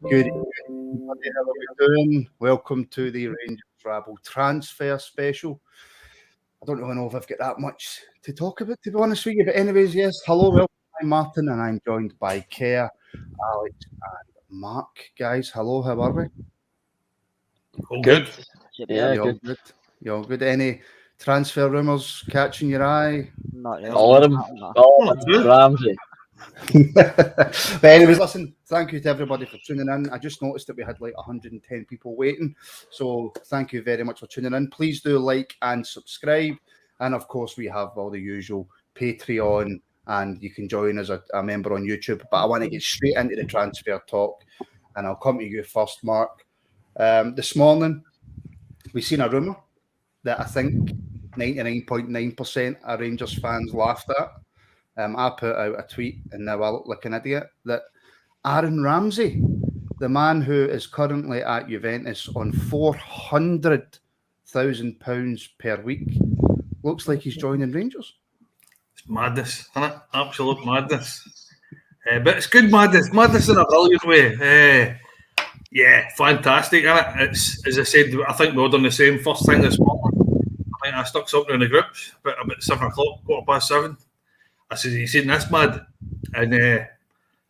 Good evening, everybody. How are we doing? Welcome to the Rangers Rabble transfer special. I don't really know if I've got that much to talk about, to be honest with you. But anyways, yes, hello, welcome. I'm Martin, and I'm joined by Kerr, Alex, and Mark. Guys, hello. How are we? All good. Yeah, You all good. good? You all good? Any transfer rumours catching your eye? Not really. All of them. Not. All Oh, good. Ramsey. But anyways, listen, thank you to everybody for tuning in. I just noticed that we had like 110 people waiting. So thank you very much for tuning in. Please do like and subscribe. And of course, we have all the usual Patreon, and you can join as a member on YouTube. But I want to get straight into the transfer talk, and I'll come to you first, Mark. This morning, we've seen a rumour that I think 99.9% of Rangers fans laughed at. I put out a tweet, and now I look like an idiot, that Aaron Ramsey, the man who is currently at Juventus on £400,000 per week, looks like he's joining Rangers. It's madness, isn't it? Absolute madness. But it's good madness. Madness in a brilliant way. Yeah, fantastic, isn't it? It's, as I said, I think we all done the same first thing this morning. I think I stuck something in the groups about 7 o'clock, 7:15. I said, you seen this, mad? And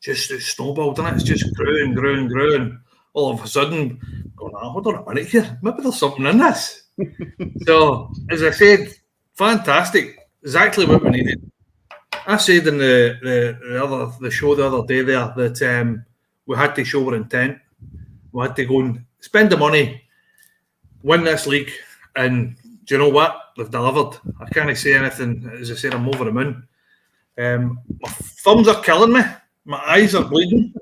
just it snowballed, and it's just growing. All of a sudden, going, hold on a minute here, maybe there's something in this. So, as I said, fantastic, exactly what we needed. I said in the show the other day there that we had to show our intent. We had to go and spend the money, win this league, and do you know what? They've delivered. I can't say anything. As I said, I'm over the moon. My thumbs are killing me. My eyes are bleeding.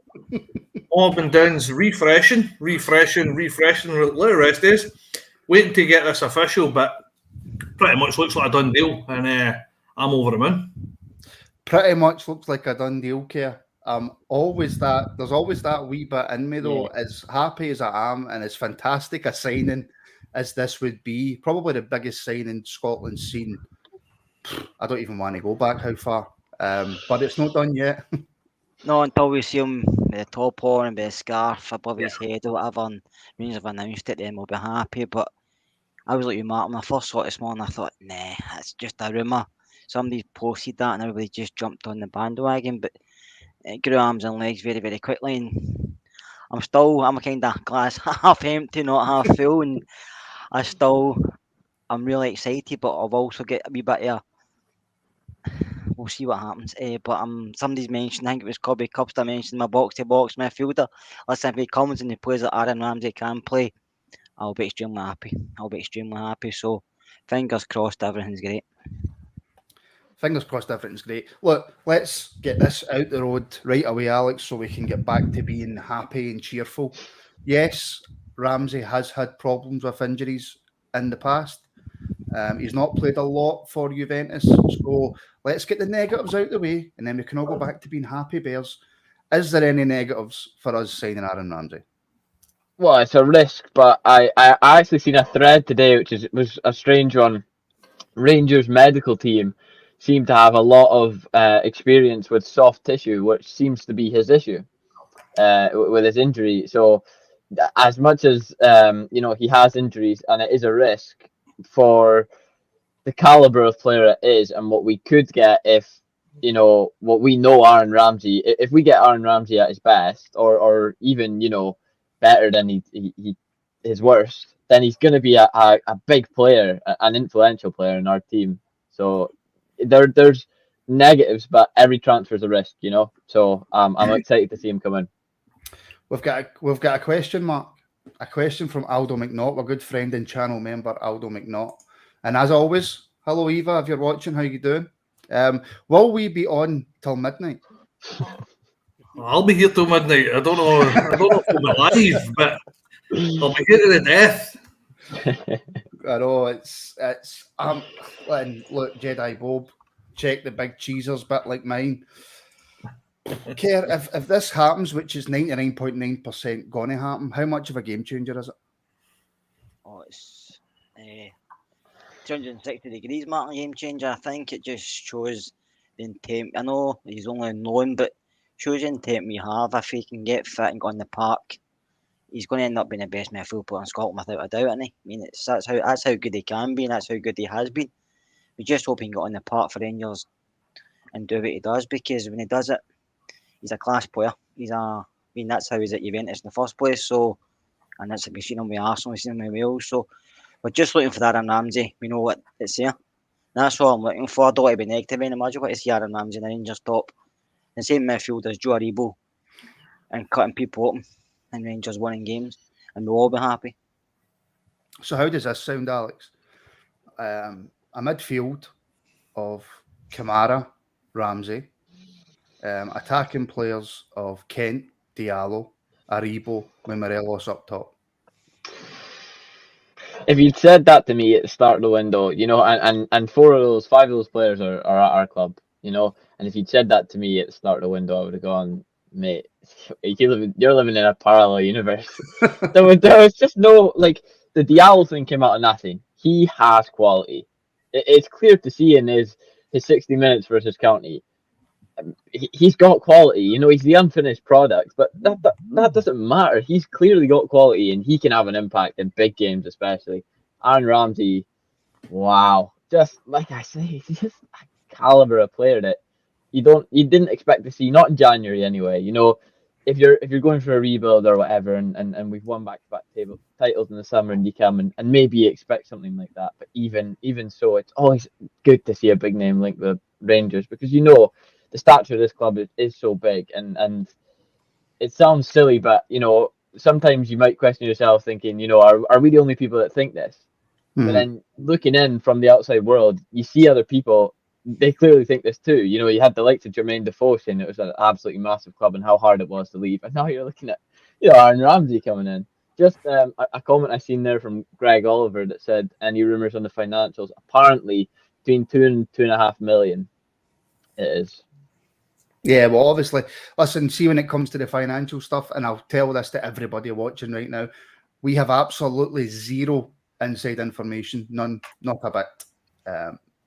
All I've been doing is refreshing. Let the rest is waiting to get this official, but pretty much looks like a done deal, and I'm over the moon. Pretty much looks like a done deal, Kerr. There's always that wee bit in me, though. As happy as I am, and as fantastic a signing as this would be, probably the biggest signing Scotland's seen. I don't even want to go back how far. But it's not done yet. No, until we see him with the top on and with the scarf above his head or whatever, and Rangers have announced it, then we'll be happy. But I was like you, Mark, when I first saw it this morning, I thought, nah, that's just a rumour. Somebody posted that and everybody just jumped on the bandwagon, but it grew arms and legs very, very quickly. And I'm a kind of glass half empty, not half full, and I'm really excited, but I've also got a wee bit of we'll see what happens. But somebody's mentioned, I think it was Cobby Cups that mentioned my box-to-box midfielder. Listen, if he comes and he plays that Aaron Ramsey can play, I'll be extremely happy. So, fingers crossed, everything's great. Fingers crossed everything's great. Look, let's get this out the road right away, Alex, so we can get back to being happy and cheerful. Yes, Ramsey has had problems with injuries in the past. He's not played a lot for Juventus. So let's get the negatives out the way, and then we can all go back to being happy bears. Is there any negatives for us signing Aaron Ramsey? Well, it's a risk, but I actually seen a thread today, which was a strange one. Rangers medical team seem to have a lot of experience with soft tissue, which seems to be his issue with his injury. So, as much as he has injuries, and it is a risk for the caliber of player it is, and what we could get if what we know Aaron Ramsey. If we get Aaron Ramsey at his best, or even better than his worst, then he's going to be a big player, an influential player in our team. So there's negatives, but every transfer is a risk, So I'm excited to see him come in. We've got a question, Mark. A question from Aldo McNaught, a good friend and channel member, Aldo McNaught. And as always, hello Eva, if you're watching, how you doing? Will we be on till midnight? I'll be here till midnight. I don't know if I'll be live, but I'll be here to the death. I know it's and look, Jedi Bob, check the big cheesers bit like mine. Kerr, if this happens, which is 99.9% gonna happen, how much of a game changer is it? Oh, it's 360 degrees, Martin, game changer. I think it just shows the intent. I know he's only known, but choosing Tempe Harv, if he can get fit and go on the park, he's going to end up being the best midfield player in Scotland without a doubt, isn't he? I mean, that's how good he can be, and that's how good he has been. We just hope he can get on the park for Rangers and do what he does, because when he does it, he's a class player. That's how he's at Juventus in the first place. So, and that's we've seen him with Arsenal, we've seen him with Wales. So, we're just looking for Aaron Ramsey. We know what it's there. That's all I'm looking for. I don't want to be negative anymore. I just want to see Aaron Ramsey in the Rangers top. The same midfield as Joe Aribo and cutting people open and Rangers winning games, and we'll all be happy. So how does this sound, Alex? A midfield of Kamara, Ramsey, attacking players of Kent, Diallo, Aribo, with Morelos up top. If you'd said that to me at the start of the window, and 5 of those players are at our club, and if you'd said that to me at the start of the window, I would have gone, mate, you're living in a parallel universe. there was just no, the Diallo thing came out of nothing. He has quality. It's clear to see in his 60 minutes versus County. He's got quality. He's the unfinished product, but that doesn't matter. He's clearly got quality, and he can have an impact in big games, especially. Aaron Ramsey, wow, just like I say, he's just a caliber of player that you didn't expect to see, not in January anyway. If you're going for a rebuild or whatever, and we've won back-to-back titles in the summer, and you come and maybe you expect something like that, but even so, it's always good to see a big name like the Rangers, because the stature of this club is so big, and it sounds silly, but sometimes you might question yourself, thinking, are we the only people that think this? But then looking in from the outside world, you see other people, they clearly think this too. You had the likes of Jermaine Defoe saying it was an absolutely massive club and how hard it was to leave, and now you're looking at Aaron Ramsey coming in. Just a comment I seen there from Greg Oliver that said, any rumours on the financials? Apparently between 2 and 2.5 million it is. Yeah, well, obviously, listen, see, when it comes to the financial stuff, and I'll tell this to everybody watching right now, we have absolutely zero inside information, none, not a bit.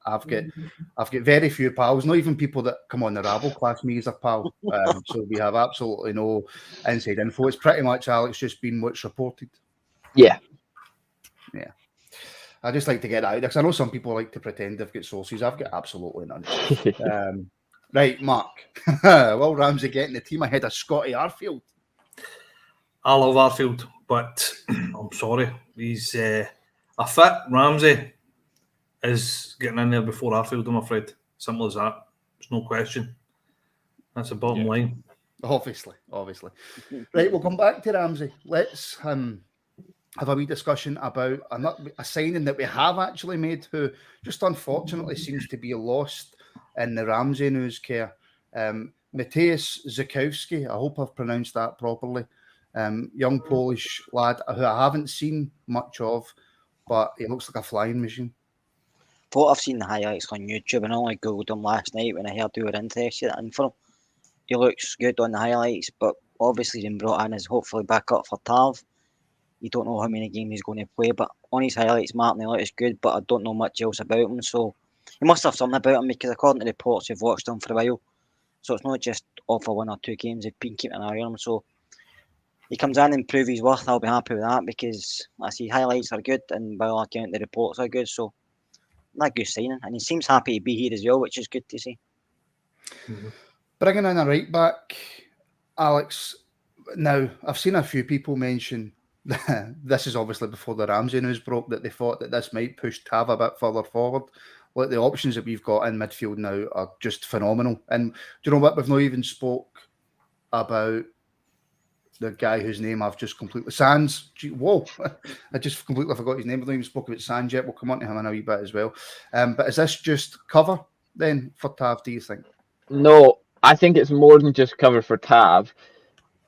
I've got very few pals, not even people that come on the rabble class me as a pal. So we have absolutely no inside info. It's pretty much, Alex, just been what's reported. Yeah. I just like to get that out, because I know some people like to pretend they've got sources. I've got absolutely none. Right, Mark. Will Ramsey getting the team ahead of Scotty Arfield? I love Arfield, but I'm sorry. He's a fit Ramsey is getting in there before Arfield, I'm afraid. Simple as that. There's no question. That's the bottom line. Obviously. Right, we'll come back to Ramsey. Let's have a wee discussion about a signing that we have actually made, who just unfortunately seems to be lost in the Ramsey news, Kerr. Mateusz Zukowski, I hope I've pronounced that properly. Young Polish lad who I haven't seen much of, but he looks like a flying machine. Thought I've seen the highlights on YouTube, and I only googled him last night when I heard you were interested in for him. He looks good on the highlights, but obviously he's been brought in as hopefully back up for Tav. You don't know how many games he's going to play, but on his highlights, Martin, he looks good, but I don't know much else about him, so he must have something about him, because according to reports, we've watched him for a while, so it's not just off for 1 or 2 games. They've been keeping an eye on him, so he comes in and proves his worth. I'll be happy with that, because I see highlights are good, and by all account, the reports are good, so not a good signing, and he seems happy to be here as well, which is good to see. Bringing in a right back, Alex. Now, I've seen a few people mention, this is obviously before the Ramsey news broke, that they thought that this might push Tav a bit further forward. Like, the options that we've got in midfield now are just phenomenal. And do you know what? We've not even spoke about the guy whose name I've just completely... Sands. Whoa. I just completely forgot his name. We've not even spoke about Sands yet. We'll come on to him in a wee bit as well. But is this just cover then for Tav, do you think? No, I think it's more than just cover for Tav.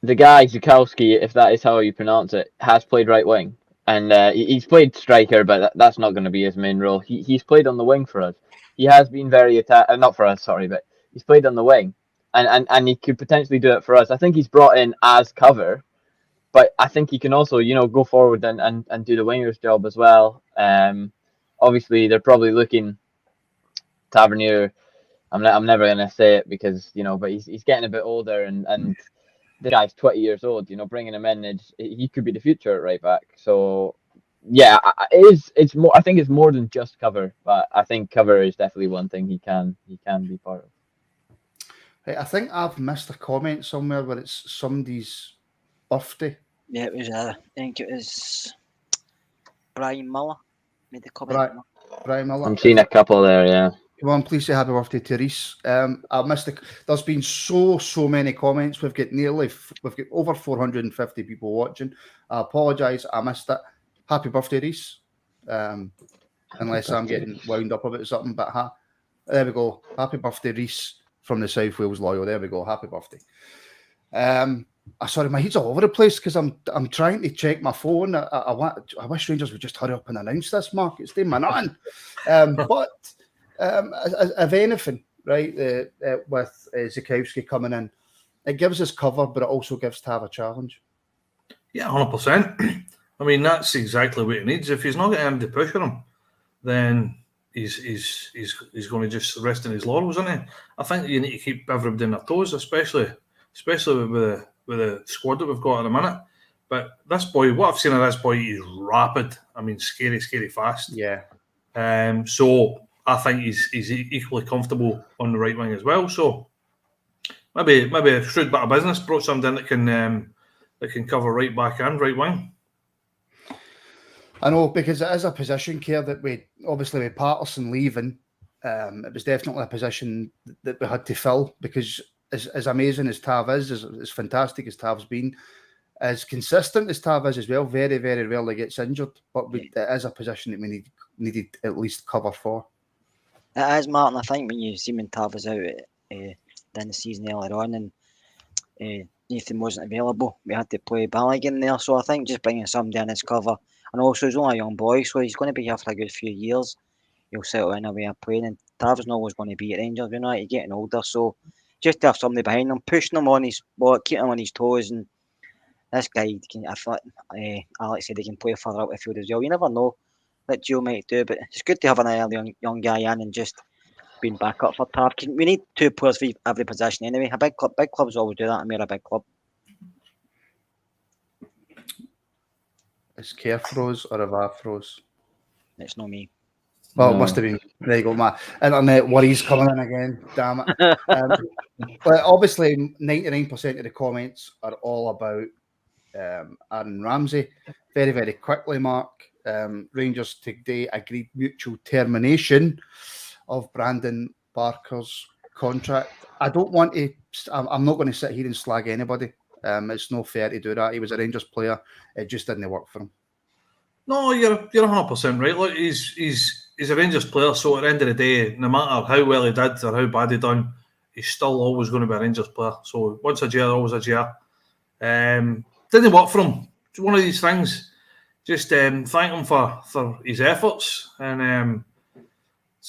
The guy, Zukowski, if that is how you pronounce it, has played right wing. And he's played striker, but that's not going to be his main role. He's played on the wing for us. He has been very not for us, sorry, but he's played on the wing. And he could potentially do it for us. I think he's brought in as cover, but I think he can also, go forward and do the winger's job as well. Obviously, they're probably looking Tavernier I'm never gonna say it because but he's getting a bit older, and the guy's 20 years old. Bringing him in, he could be the future at right back. So yeah, it's more. I think it's more than just cover, but I think cover is definitely one thing he can be part of. Hey, I think I've missed a comment somewhere where it's somebody's birthday. Yeah, it was. I think it was Brian Miller made the comment. Brian Miller. I'm seeing a couple there. Yeah. Come on, please say happy birthday to Reese. I missed it. There's been so many comments. We've got over 450 people watching. I apologise, I missed it. Happy birthday, Reese. Unless I'm getting wound up about something, but there we go. Happy birthday, Reese from the South Wales Loyal. There we go. Happy birthday. Sorry, my head's all over the place because I'm trying to check my phone. I wish Rangers would just hurry up and announce this, Mark. It's doing my nothing. But if anything, right, with Zukowski coming in, it gives us cover, but it also gives Tav a challenge. Yeah, 100%. I mean, that's exactly what he needs. If he's not getting him to push him, then he's going to just rest in his laurels, isn't he? I think you need to keep everybody on their toes, especially with the squad that we've got at the minute. But this boy, what I've seen of this boy, he's rapid. I mean, scary fast. Yeah. So I think he's equally comfortable on the right wing as well. So maybe a shrewd bit of business, brought something that can cover right back and right wing. I know, because it is a position, Kerr, that with Patterson leaving, it was definitely a position that we had to fill, because as amazing as Tav is, as fantastic as Tav's been, as consistent as Tav is as well, very, very rarely gets injured. But it is a position that we needed at least cover for. It is, Martin. I think when you see when Tav was out in the season earlier on and Nathan wasn't available, we had to play Balogun there. So I think just bringing somebody in as cover, and also he's only a young boy, so he's going to be here for a good few years. He'll settle in a way of playing, and Tav's not always going to be at Rangers. He's getting older, so just to have somebody behind him, pushing him on his spot, keeping him on his toes, and this guy I thought Alex said he can play further out the field as well. You never know what Joe might do, but it's good to have an early young guy in and just being back up for Tav. We need two players for every position anyway. Big clubs always do that, and we're a big club. Is Kerr froze or have I froze? It's not me. Well, it must have been. There you go, my internet worries coming in again. Damn it. But obviously, 99% of the comments are all about Aaron Ramsey. Very, very quickly, Mark. Rangers today agreed mutual termination of Brandon Barker's contract. I don't want to. I'm not going to sit here and slag anybody. It's no fair to do that. He was a Rangers player. It just didn't work for him. No, you're 100% right. Look, he's a Rangers player, so at the end of the day, no matter how well he did or how bad he done, he's still always going to be a Rangers player. So once a year, always a year. Didn't work for him. It's one of these things. Just thank him for his efforts, and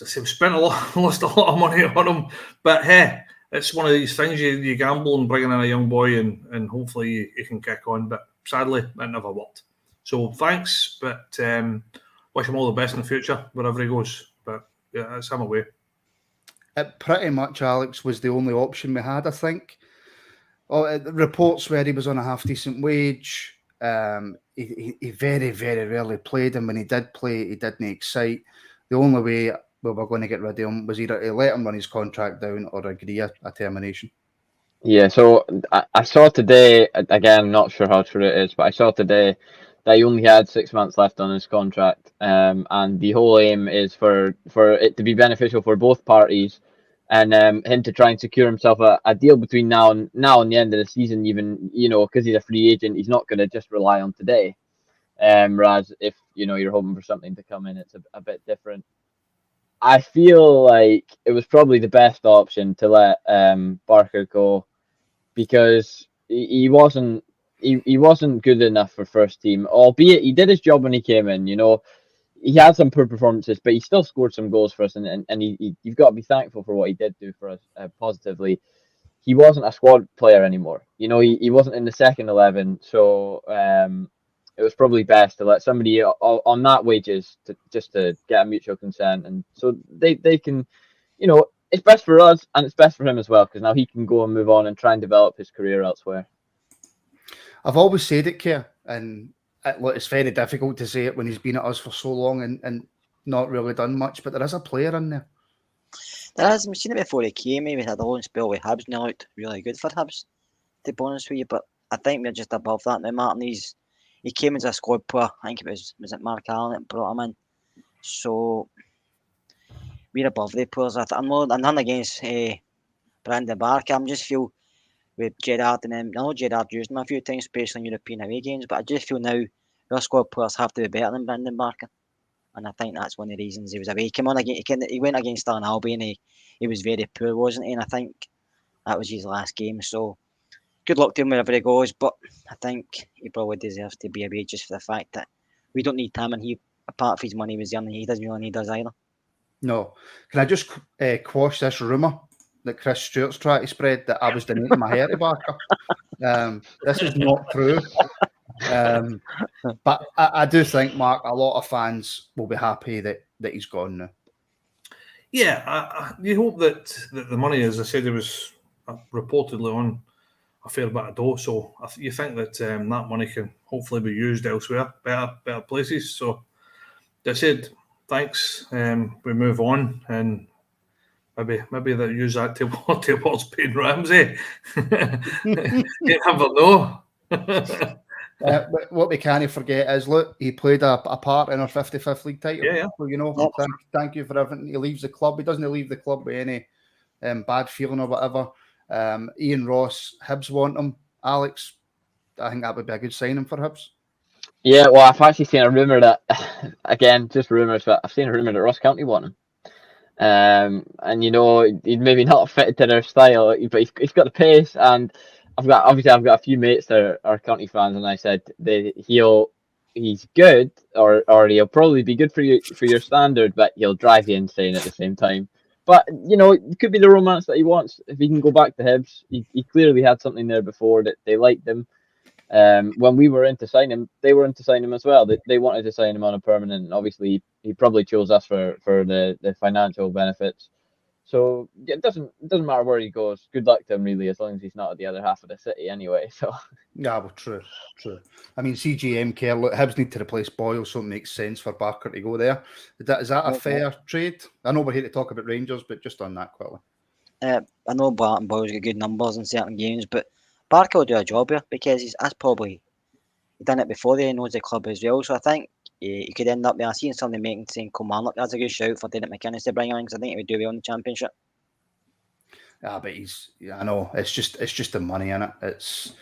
we spent lost a lot of money on him. But hey, it's one of these things you gamble and bringing in a young boy, and hopefully you can kick on. But sadly, that never worked. So thanks, but wish him all the best in the future, wherever he goes. But yeah, that's him away. It pretty much, Alex, was the only option we had, I think. Reports where he was on a half-decent wage. He very, very rarely played, and when he did play, he didn't excite. The only way we were going to get rid of him was either to let him run his contract down or agree a termination. Yeah, so I saw today, again, I'm not sure how true it is, but I saw today that he only had 6 months left on his contract, and the whole aim is for it to be beneficial for both parties, and him to try and secure himself a deal between now and the end of the season, even, because he's a free agent, he's not going to just rely on today. Whereas if, you're hoping for something to come in, it's a bit different. I feel like it was probably the best option to let Barker go, because he wasn't good enough for first team, albeit he did his job when he came in. He had some poor performances, but he still scored some goals for us, and you've got to be thankful for what he did do for us positively. He wasn't a squad player anymore. He wasn't in the second 11, so it was probably best to let somebody on that wages to get a mutual consent, and so they can, it's best for us and it's best for him as well, because now he can go and move on and try and develop his career elsewhere. I've always said it, Kerr, and it's very difficult to say it when he's been at us for so long and not really done much, but there is a player in there. There is. We've seen it before he came. He had a long spell with Hibs and he looked really good for Hibs, to be honest with you. But I think we're just above that now, Martin. He came as a squad player. I think was it Mark Allen that brought him in. So we're above the players. I'm not against Brandon Barker. I just feel with Gerrard and them. I know Gerrard used him a few times, especially in European away games, but I just feel now our squad players have to be better than Brandon Barker. And I think that's one of the reasons he was away. He came on again. He went against Stan Albion and he was very poor, wasn't he? And I think that was his last game. So good luck to him wherever he goes. But I think he probably deserves to be away just for the fact that we don't need him, and he, apart from his money he was earning, he doesn't really need us either. No. Can I just quash this rumour that Chris Stewart's trying to spread that I was donating my hair to Barker? This is not true. But I do think, Mark, a lot of fans will be happy that he's gone now. Yeah, you hope that the money, as I said, it was reportedly on a fair bit of dough. So you think that that money can hopefully be used elsewhere, better places. So I said, thanks. We move on, and maybe they'll use that towards paying Ramsey. You never know. What we can't forget is, look, he played a part in our 55th league title. Yeah. So, thank you for everything. He leaves the club. He doesn't leave the club with any bad feeling or whatever. Ian Ross, Hibs want him. Alex, I think that would be a good signing for Hibs. Yeah, well, I've actually seen a rumour that, again, just rumours, but I've seen a rumour that Ross County want him. And he'd maybe not fit into their style, but he's got the pace, and I've got a few mates that are County fans, and I said he's good, or he'll probably be good for your standard, but he'll drive you insane at the same time. But it could be the romance that he wants. If he can go back to Hibs, he clearly had something there before that they liked him. When we were in to sign him, they were in to sign him as well. They wanted to sign him on a permanent, and obviously he probably chose us for the financial benefits. So it doesn't matter where he goes. Good luck to him, really, as long as he's not at the other half of the city anyway. So yeah, well, true. I mean, CGM Kerr, look, Hibs need to replace Boyle, so it makes sense for Barker to go there. Is that a fair trade? I know we're here to talk about Rangers, but just on that quickly. I know Barton Boyle's got good numbers in certain games, but Barker will do a job here because he's done it before. He knows the club as well, so I think he could end up there. I seen somebody saying Kilmarnock. That's a good shout for Derek McInnes to bring on, because I think he would do well in the Championship. Yeah, but I know it's just the money in it. It's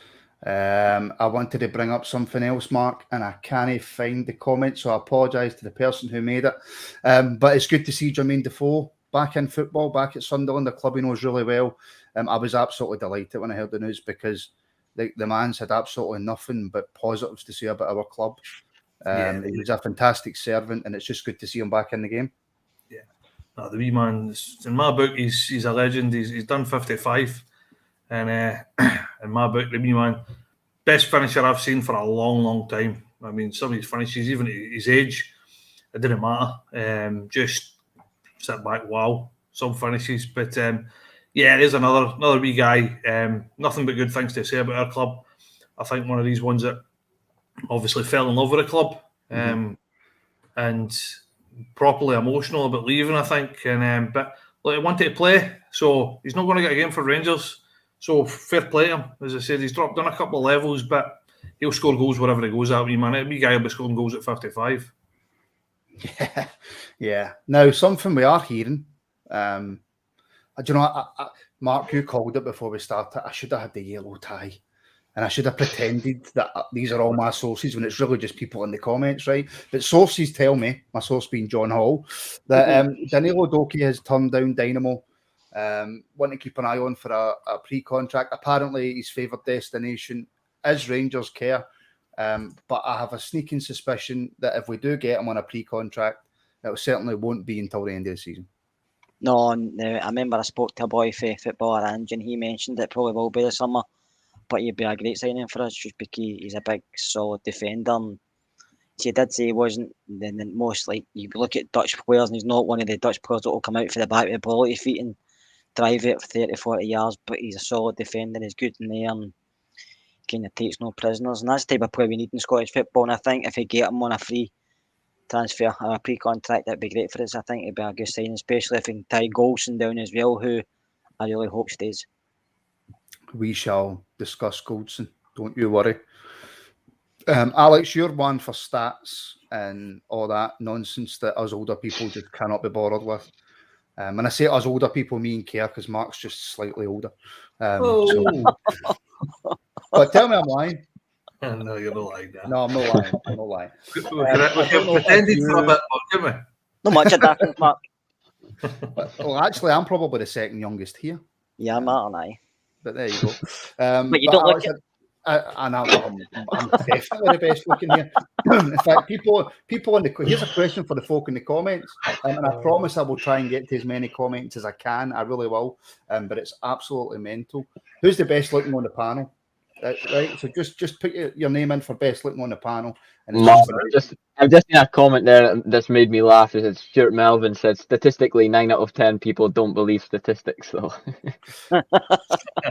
I wanted to bring up something else, Mark, and I can't find the comment, so I apologise to the person who made it. But it's good to see Jermaine Defoe back in football, back at Sunderland, the club he knows really well. I was absolutely delighted when I heard the news, because the man's had absolutely nothing but positives to say about our club. He was a fantastic servant, and it's just good to see him back in the game. Yeah, no, the wee man, in my book, he's a legend. He's done 55, and in my book, the wee man, best finisher I've seen for a long time. I mean, some of his finishes, even at his age, it didn't matter. Just sit back, wow, some finishes. But there's another wee guy. Nothing but good things to say about our club. I think one of these ones that obviously fell in love with the club, and properly emotional about leaving, I think. And but he wanted to play, so he's not going to get a game for Rangers. So fair play to him. As I said, he's dropped down a couple of levels, but he'll score goals wherever he goes. That wee man, wee guy will be scoring goals at 55. Yeah. Now, something we are hearing. Mark, you called it before we started. I should have had the yellow tie, and I should have pretended that these are all my sources when it's really just people in the comments, right? But sources tell me, my source being John Hall, that Danilo Doki has turned down Dynamo. Want to keep an eye on for a pre-contract. Apparently, his favoured destination is Rangers, Kerr. But I have a sneaking suspicion that if we do get him on a pre-contract, it certainly won't be until the end of the season. No, I remember I spoke to a boy for Footballer Ange, and he mentioned it probably will be the summer, but he'd be a great signing for us just because he's a big, solid defender. And he did say he wasn't the most, like, you look at Dutch players, and he's not one of the Dutch players that will come out for the back with the ball at his feet and drive it for 30, 40 yards, but he's a solid defender. He's good in there and kind of takes no prisoners. And that's the type of player we need in Scottish football. And I think if we get him on a free transfer or a pre-contract, that'd be great for us. I think it'd be a good sign, especially if we can tie Goldson down as well, who I really hope stays. We shall discuss Goldson. Don't you worry. Alex, you're one for stats and all that nonsense that us older people just cannot be bothered with. And I say us older people, me and Kerr, because Mark's just slightly older. But tell me I'm lying. No, you're not like that. No, I'm not lying. I'm not lying. We can pretend it for a bit, can we? Not much of that, Mark. Well, actually, I'm probably the second youngest here. Yeah, Mark and I. But there you go. But you don't look Alex, I'm definitely the best looking here. In fact, people in the here's a question for the folk in the comments, and I promise I will try and get to as many comments as I can. I really will, but it's absolutely mental. Who's the best looking on the panel? Right, so just put your name in for best looking on the panel. And I've just seen a comment there that's made me laugh. Is Stuart Melvin said statistically 9 out of 10 people don't believe statistics. So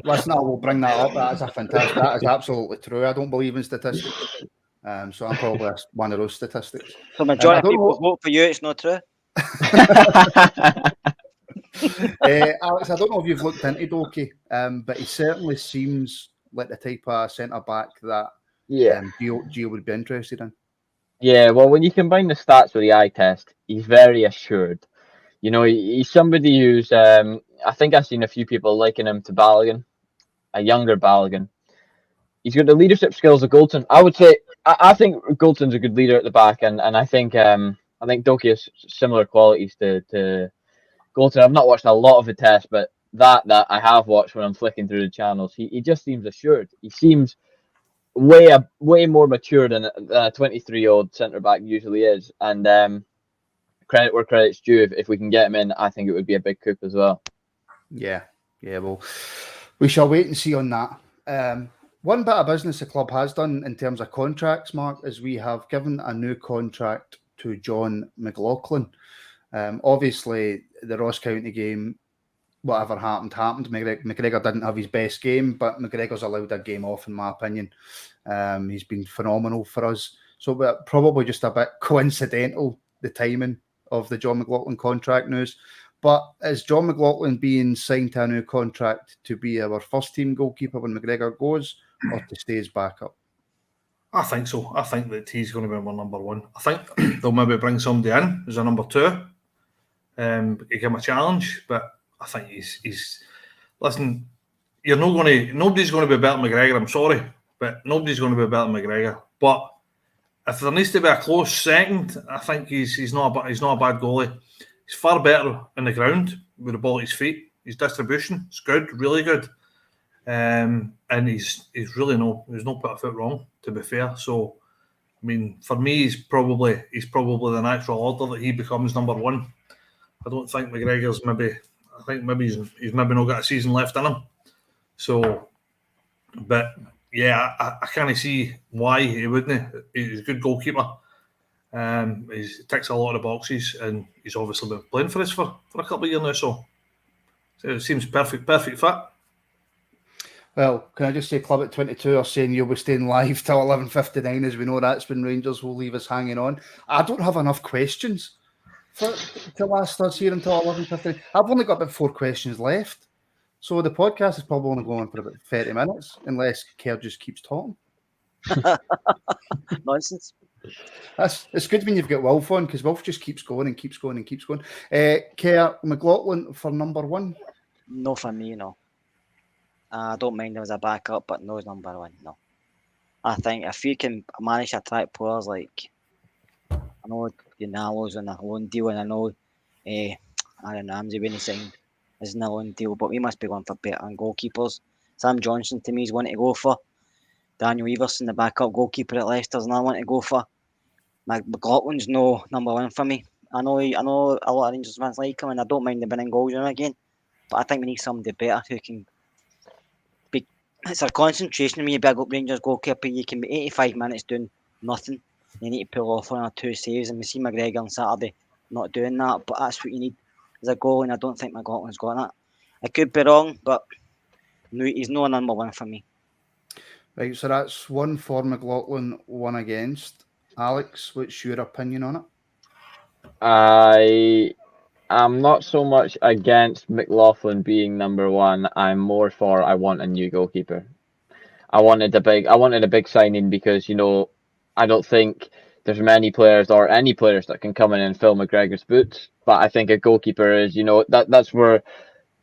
listen, I will bring that up. That is a fantastic. That is absolutely true. I don't believe in statistics, so I'm probably one of those statistics. So majority of people vote for you. It's not true. Alex, I don't know if you've looked into Doki, but he certainly seems like the type of centre back that Gio would be interested in. Yeah, well, when you combine the stats with the eye test, he's very assured. You know, he's somebody who's, I think I've seen a few people liking him to Balogun, a younger Balogun. He's got the leadership skills of Goldson. I would say, I think Goldson's a good leader at the back, and I think Doki has similar qualities to Goldson. I've not watched a lot of the test, but that I have watched when I'm flicking through the channels, he just seems assured. He seems way more mature than a 23-year-old centre back usually is. And credit where credit's due. If we can get him in, I think it would be a big coup as well. Yeah. Well, we shall wait and see on that. One bit of business the club has done in terms of contracts, Mark, is we have given a new contract to John McLaughlin. Obviously, the Ross County game, whatever happened. McGregor didn't have his best game, but McGregor's allowed a game off, in my opinion. He's been phenomenal for us. So probably just a bit coincidental, the timing of the John McLaughlin contract news. But is John McLaughlin being signed to a new contract to be our first team goalkeeper when McGregor goes, or to stay as backup? I think so. I think that he's going to be our number one. I think they'll maybe bring somebody in as a number two. Give him a challenge, but I think he's listen, nobody's going to be better than McGregor, I'm sorry, but nobody's going to be better than McGregor. But if there needs to be a close second, I think he's not a bad goalie. He's far better on the ground with the ball at his feet. His distribution is good, really good. And he's really there's no put a foot wrong, to be fair. So I mean, for me, he's probably the natural order that he becomes number one. I don't think McGregor's I think maybe he's maybe not got a season left in him. So, but yeah, I can't see why he wouldn't. He's a good goalkeeper. He ticks a lot of boxes, and he's obviously been playing for us for a couple of years now. So it seems perfect fit. Well, can I just say, Club at 22 are saying you'll be staying live till 11:59, as we know that's when Rangers will leave us hanging on. I don't have enough questions to last us here until 11:50. I've only got about 4 questions left, so the podcast is probably only going for about 30 minutes, unless Kerr just keeps talking. Nonsense. It's good when you've got Wolf on, because Wolf just keeps going and keeps going and keeps going. Kerr, McLaughlin for number one? No, for me, no. I don't mind him as a backup, but no, as number one, no. I think if you can manage to attract players like, I know Diallo's on a loan deal, and I know Aaron Ramsey when he signed is in a loan deal, but we must be going for better goalkeepers. Sam Johnson to me is one to go for. Daniel Everson, the backup goalkeeper at Leicester, is another one to go for. McLaughlin's no number one for me. I know a lot of Rangers fans like him, and I don't mind them winning goals on again, but I think we need somebody better who can be. It's a concentration when you big up Rangers goalkeeper. You can be 85 minutes doing nothing. You need to pull off 1 or 2 saves, and we see McGregor on Saturday not doing that, but that's what you need as a goal, and I don't think McLaughlin's got that. I could be wrong, but no, he's no number one for me. Right, so that's 1 for McLaughlin, 1 against. Alex, what's your opinion on it? I'm not so much against McLaughlin being number 1. I'm more for I want a new goalkeeper. I wanted a big signing because, you know, I don't think there's many players or any players that can come in and fill McGregor's boots. But I think a goalkeeper is, you know, that's where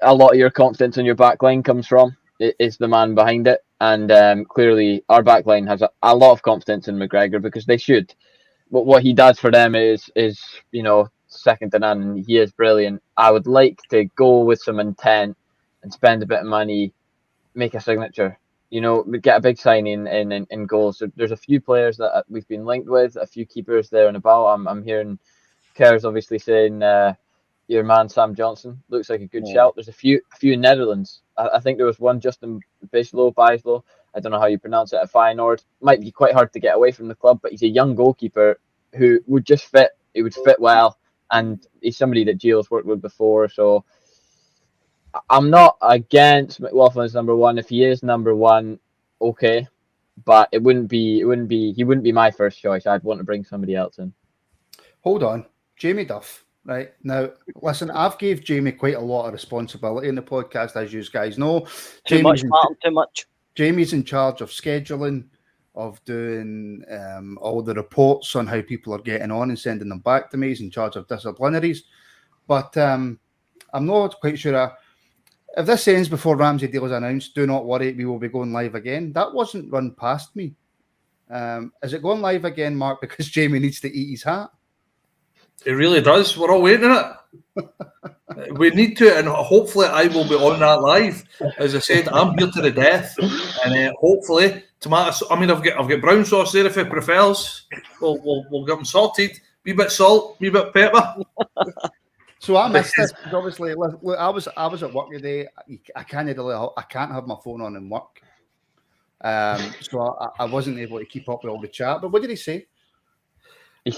a lot of your confidence in your back line comes from. Is the man behind it. And clearly our back line has a lot of confidence in McGregor because they should. But what he does for them is you know, second to none, and he is brilliant. I would like to go with some intent and spend a bit of money, make a signature. You know, get a big signing in goals. So there's a few players that we've been linked with, a few keepers there and about. I'm hearing Kerr's obviously saying your man Sam Johnson looks like a good shout. There's a few in Netherlands. I think there was one Justin Bijlo. I don't know how you pronounce it at Feyenoord. Might be quite hard to get away from the club, but he's a young goalkeeper who would just fit. He would fit well, and he's somebody that Gio's worked with before. So I'm not against McLaughlin as number 1. If he is number 1, okay, but he wouldn't be my first choice. I'd want to bring somebody else in. Hold on, Jamie Duff. Right now, listen, I've gave Jamie quite a lot of responsibility in the podcast, as you guys know. Too much, Martin, too much. Jamie's in charge of scheduling, of doing all the reports on how people are getting on and sending them back to me. He's in charge of disciplinaries. But I'm not quite sure. If this ends before Ramsey deal is announced, do not worry, we will be going live again. That wasn't run past me. Is it going live again, Mark, because Jamie needs to eat his hat? It really does. We're all waiting on it. We need to, and hopefully I will be on that live. As I said, I'm here to the death, and hopefully tomatoes. I mean, I've got brown sauce there if it prefers. We'll get them sorted. Wee bit salt, wee bit pepper. So I missed this. Obviously, look, I was at work today. I can't have my phone on in work, so I wasn't able to keep up with all the chat. But what did he say? He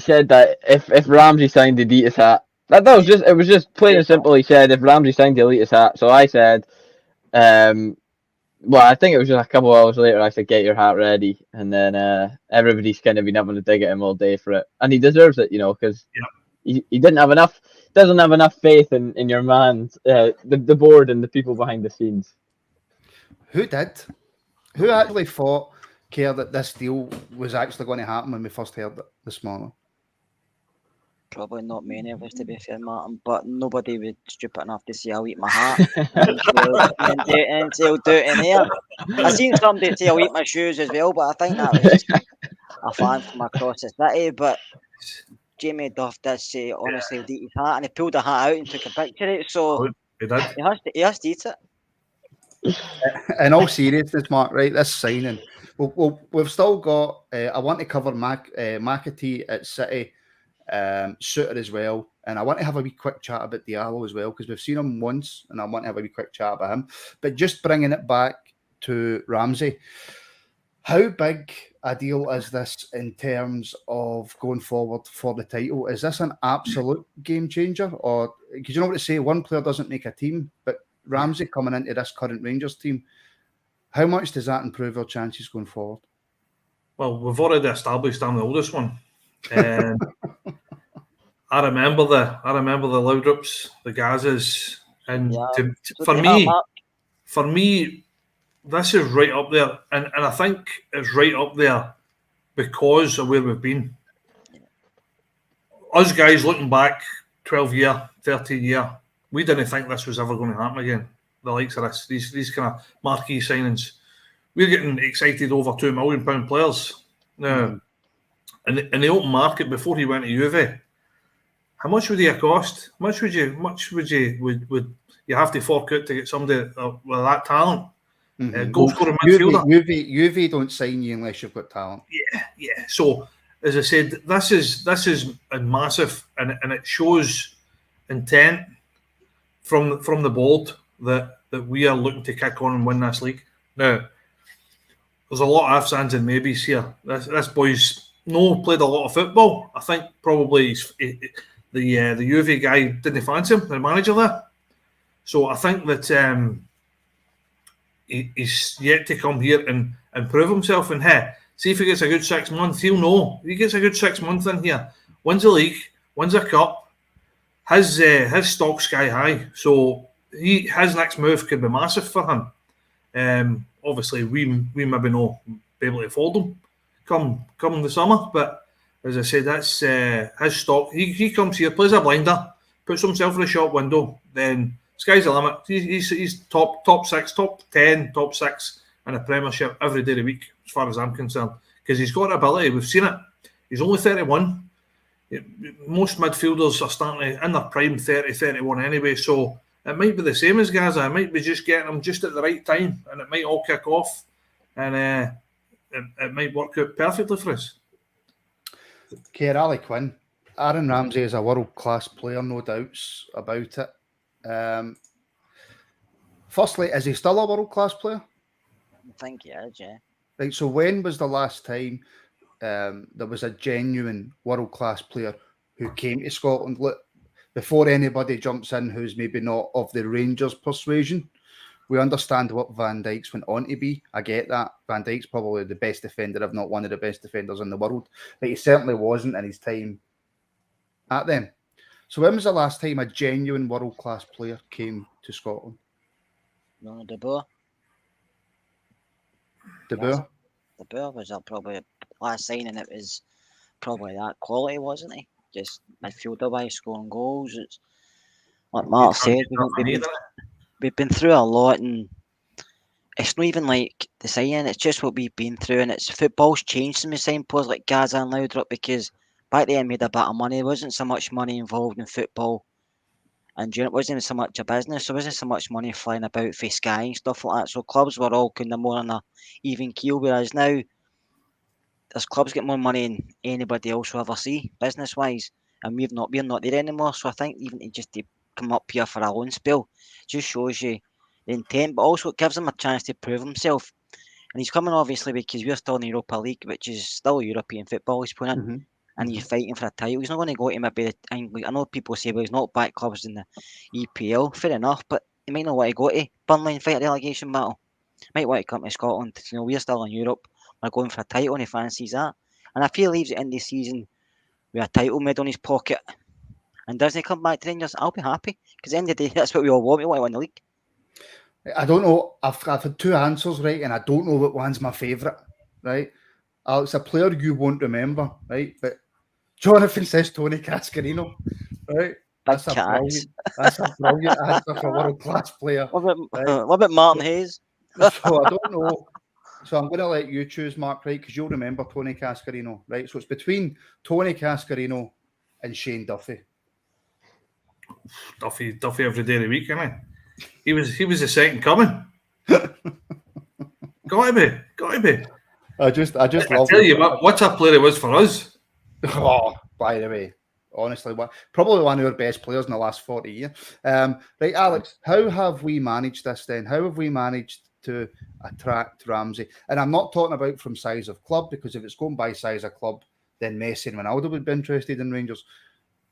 said that if Ramsey signed the Adidas hat, it was just plain and simple. He said if Ramsey signed the Adidas hat, so I said, well, I think it was just a couple of hours later. I said, get your hat ready, and then everybody's kind of been having to dig at him all day for it, and he deserves it, you know, because he doesn't have enough faith in your man, the board and the people behind the scenes. Who did? Who actually thought? Care that this deal was actually going to happen when we first heard it this morning? Probably not many of us, to be fair, Martin, but nobody was stupid enough to say I'll eat my hat and say I'll do it in here. I seen somebody say I'll eat my shoes as well, but I think that was just a fan from across the city. But Jamie Duff did say honestly he'll eat his hat, and he pulled the hat out and took a picture of it, so he has to eat it. In all seriousness, Mark, right, this signing, we've still got, I want to cover Mcatee at City, Souttar as well, and I want to have a wee quick chat about Diallo as well, because we've seen him once, and I want to have a wee quick chat about him. But just bringing it back to Ramsey, how big a deal is this in terms of going forward for the title? Is this an absolute game changer? Or, because you know what to say, one player doesn't make a team, but Ramsey coming into this current Rangers team, how much does that improve our chances going forward? Well, we've already established I'm the oldest one. I remember the Laudrups, the Gazas, and for me, this is right up there, and I think it's right up there because of where we've been. Us guys looking back 12 year, 13 year, we didn't think this was ever going to happen again. The likes of this, these kind of marquee signings. We're getting excited over £2 million players now. In the open market before he went to Juve, how much would he have cost? How much would you have to fork out to get somebody with that talent? Goal scoring midfielder. Juve don't sign you unless you've got talent. Yeah. So as I said, this is massive, and it shows intent from the board that we are looking to kick on and win this league. Now, there's a lot of ifs, ands, and maybes here. This boy's played a lot of football. I think probably the Juve guy didn't fancy him, the manager there. So I think that he's yet to come here and prove himself. And hey, see if he gets a good 6 months, he'll know. If he gets a good 6 months in here, wins a league, wins a cup, his stock's sky high. So his next move could be massive for him. Obviously, we maybe not be able to fold him come the summer, but as I said, that's his stock. He comes here, plays a blinder, puts himself in the shop window, then sky's the limit. He's top 6, top 10, top 6 in a Premiership every day of the week, as far as I'm concerned, because he's got ability. We've seen it. He's only 31. Most midfielders are starting in their prime 30, 31 anyway, so it might be the same as Gaza. It might be just getting him just at the right time, and it might all kick off, and it might work out perfectly for us. Kerr, Ali Quinn, Aaron Ramsey is a world-class player, no doubts about it. Firstly, is he still a world-class player? I think he is, yeah. Right, so when was the last time there was a genuine world-class player who came to Scotland? Look, before anybody jumps in who's maybe not of the Rangers persuasion, we understand what Van Dijk's went on to be. I get that. Van Dijk's probably the best defender, if not one of the best defenders in the world. But he certainly wasn't in his time at them. So when was the last time a genuine world-class player came to Scotland? No, De Boer. De Boer? De Boer was probably last signing. It was probably that quality, wasn't he? Just midfielder wise, scoring goals. It's like Mark said, we've been through a lot, and it's not even like the signing. It's just what we've been through, and it's football's changed since we signed players like Gaza and Laudrup, because back then we made a bit of money. There wasn't so much money involved in football, and it wasn't so much a business. There wasn't so much money flying about for Sky and stuff like that. So clubs were all kind of more on a even keel, whereas now there's clubs get more money than anybody else will ever see business wise, and we're not there anymore. So I think even to come up here for a loan spell just shows you the intent, but also it gives him a chance to prove himself. And he's coming obviously because we're still in the Europa League, which is still European football he's playing in, and he's fighting for a title. He's not going to go to maybe I know people say, well, he's not back clubs in the EPL. Fair enough, but he might not want to go to Burnley and fight a relegation battle. Might want to come to Scotland. We're still in Europe. We're going for a title, and he fancies that. And if he leaves at the end of the season with a title medal in his pocket and doesn't come back to Rangers, I'll be happy, because at the end of the day, that's what we all want. We want to win the league. I don't know. I've had two answers, right? And I don't know what one's my favourite, right? It's a player you won't remember, right? But Jonathan says Tony Cascarino, right? That's a brilliant answer for a world-class player. What about Martin Hayes? So I don't know. So I'm going to let you choose, Mark, right? Because you'll remember Tony Cascarino, right? So it's between Tony Cascarino and Shane Duffy. Duffy every day of the week, isn't he? He was the second coming. Got to be. I just love. Tell you what a player he was for us. Oh, by the way, honestly, probably one of our best players in the last 40 years. Right, Alex, how have we managed this then? How have we managed to attract Ramsey? And I'm not talking about from size of club, because if it's going by size of club, then Messi and Ronaldo would be interested in Rangers.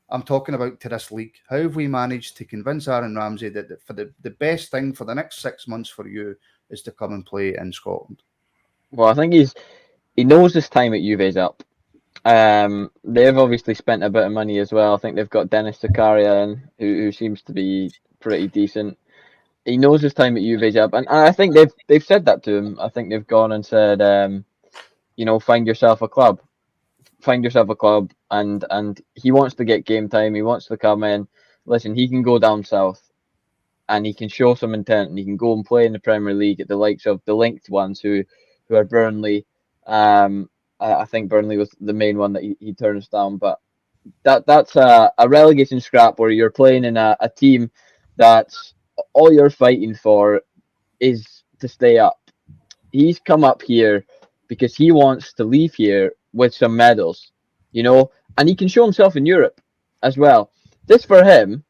I'm talking about to this league. How have we managed to convince Aaron Ramsey that for the best thing for the next 6 months for you is to come and play in Scotland? Well, I think he knows his time at Juve's up. They've obviously spent a bit of money as well. I think they've got Dennis Zakaria in, who seems to be pretty decent. He knows his time at Juve's up, and I think they've said that to him. I think they've gone and said, find yourself a club. Find yourself a club, and he wants to get game time. He wants to come in. Listen, he can go down south, and he can show some intent, and he can go and play in the Premier League at the likes of the linked ones who are Burnley. I think Burnley was the main one that he turns down, but that's a relegation scrap where you're playing in a team that's all you're fighting for is to stay up. He's come up here because he wants to leave here with some medals, and he can show himself in Europe as well. This for him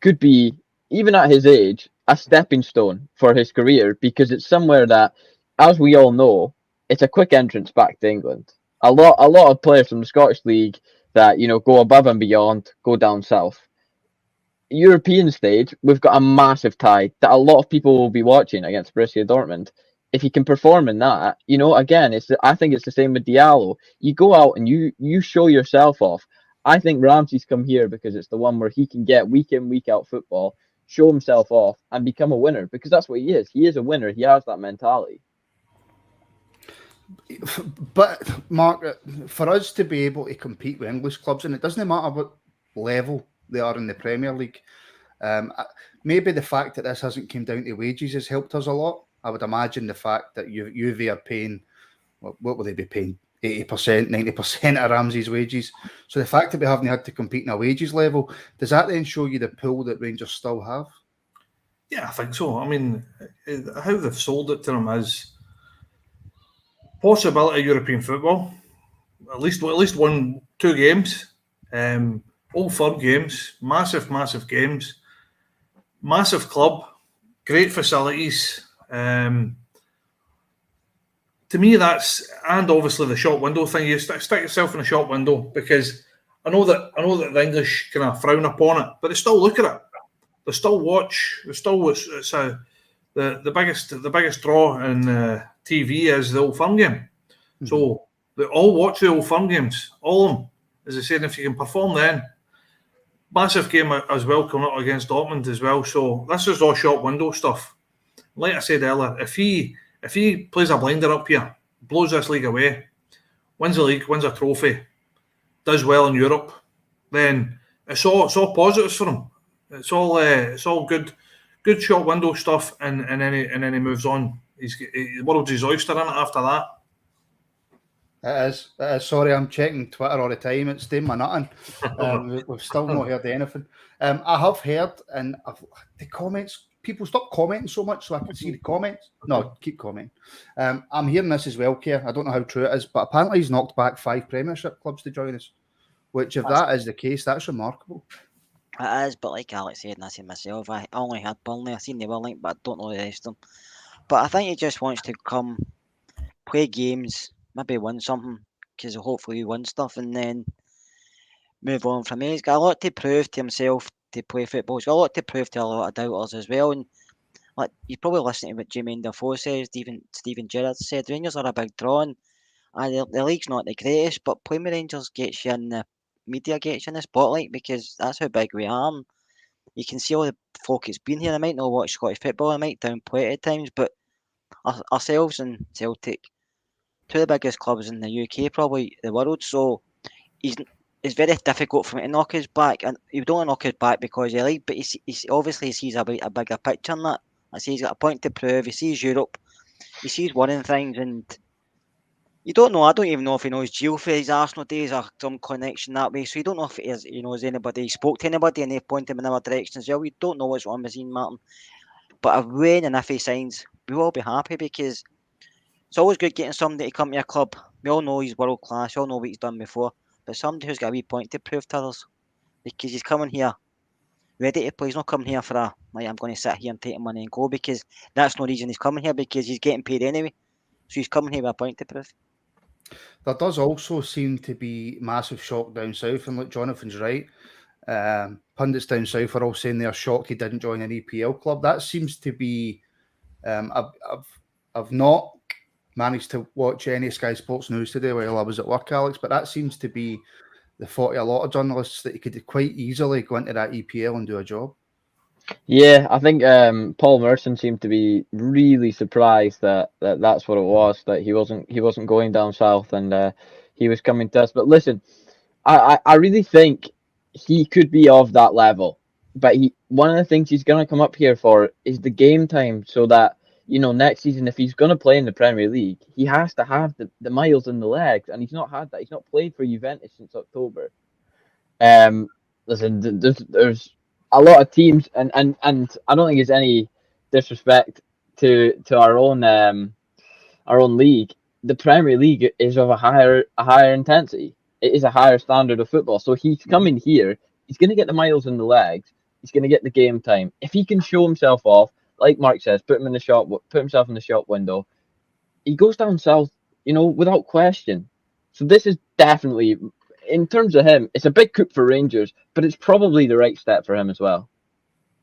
could be, even at his age, a stepping stone for his career, because it's somewhere that, as we all know, it's a quick entrance back to England. A lot of players from the Scottish League that go above and beyond go down south. European stage, we've got a massive tie that a lot of people will be watching against Borussia Dortmund. If he can perform in that, again, I think it's the same with Diallo. You go out and you show yourself off. I think Ramsey's come here because it's the one where he can get week in, week out football, show himself off, and become a winner, because that's what he is. He is a winner. He has that mentality. But Mark, for us to be able to compete with English clubs, and it doesn't matter what level they are in the Premier League, maybe the fact that this hasn't come down to wages has helped us a lot. I would imagine the fact that Juve are paying, what will they be paying? 80%, 90% of Ramsey's wages. So the fact that we haven't had to compete in a wages level, does that then show you the pull that Rangers still have? Yeah, I think so. I mean, how they've sold it to them is possibility of European football. At least 1-2 games. Old Firm games. Massive games. Massive club. Great facilities. To me, that's, and obviously the shop window thing. You stick yourself in a shop window, because I know that the English kind of frown upon it, but they still look at it. They still watch. They still it's the biggest draw in TV is the Old Firm game. Mm-hmm. So they all watch the Old Firm games, all of them. As I said, if you can perform then, massive game as well coming up against Dortmund as well. So this is all shop window stuff. Like I said earlier, if he plays a blinder up here, blows this league away, wins the league, wins a trophy, does well in Europe, then it's all positives for him. It's all good shop window stuff, and then he moves on. The world's his oyster in it after that. It is. Sorry, I'm checking Twitter all the time. It's doing my nothing. We've still not heard anything. I have heard, and the comments, people stop commenting so much so I can see the comments. No, keep commenting. I'm hearing this as well, Kerr. I don't know how true it is, but apparently he's knocked back 5 Premiership clubs to join us, which, if that is the case, that's remarkable. It is, but like Alex said, and I said myself, I only had Burnley. I seen they were linked, but I don't know the rest of them. But I think he just wants to come, play games, maybe win something, because hopefully he wins stuff, and then move on from there. He's got a lot to prove to himself to play football. He's got a lot to prove to a lot of doubters as well. And like, you're probably listening to what Jermaine Defoe says, Stephen Gerrard said, Rangers are a big draw, and the league's not the greatest, but playing with Rangers gets you in the media, gets you in the spotlight, because that's how big we are. And you can see all the folk that's been here. They might not watch Scottish football, they might downplay it at times, but ourselves and Celtic, 2 of the biggest clubs in the UK, probably the world, so it's very difficult for him to knock his back, and he don't want to knock his back because he like, but he obviously sees a bigger picture in that. I say he's got a point to prove. He sees Europe, he sees winning things, and you don't know. I don't even know if he knows Gio for his Arsenal days or some connection that way. So you don't know if he knows anybody. He spoke to anybody and they point him in our direction as well. We don't know what's on with Ian Martin. But when and if he signs, we will all be happy, because it's always good getting somebody to come to your club. We all know he's world class. We all know what he's done before. But somebody who's got a wee point to prove to others, because he's coming here ready to play. He's not coming here for I'm going to sit here and take money and go, because that's no reason he's coming here, because he's getting paid anyway. So he's coming here with a point to prove. There does also seem to be massive shock down south, and look, Jonathan's right. Pundits down south are all saying they're shocked he didn't join an EPL club. That seems to be. I've not managed to watch any Sky Sports News today while I was at work, Alex, but that seems to be the thought of a lot of journalists, that he could quite easily go into that EPL and do a job. Yeah, I think Paul Merson seemed to be really surprised that that's what it was, that he wasn't going down south, and he was coming to us. But listen, I really think he could be of that level. But one of the things he's going to come up here for is the game time, so that, next season, if he's going to play in the Premier League, he has to have the miles in the legs, and he's not had that. He's not played for Juventus since October. Listen, there's a lot of teams, and I don't think there's any disrespect to our own league. The Premier League is of a higher intensity. It is a higher standard of football. So he's coming here. He's going to get the miles in the legs. He's going to get the game time. If he can show himself off, like Mark says, put himself in the shop window, he goes down south, without question. So this is definitely, in terms of him, it's a big coup for Rangers, but it's probably the right step for him as well.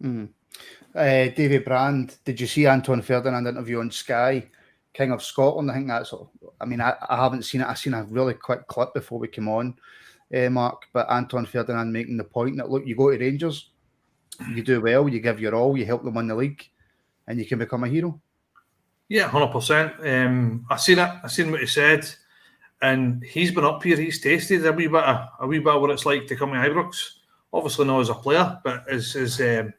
David Brand, did you see Anton Ferdinand interview on Sky, King of Scotland? I think that's. I mean, I haven't seen it. I've seen a really quick clip before we came on, Mark. But Anton Ferdinand making the point that look, you go to Rangers, you do well, you give your all, you help them win the league, and you can become a hero. Yeah, 100%. I seen it. I seen what he said, and he's been up here. He's tasted a wee bit of what it's like to come to Ibrox. Obviously not as a player, but as a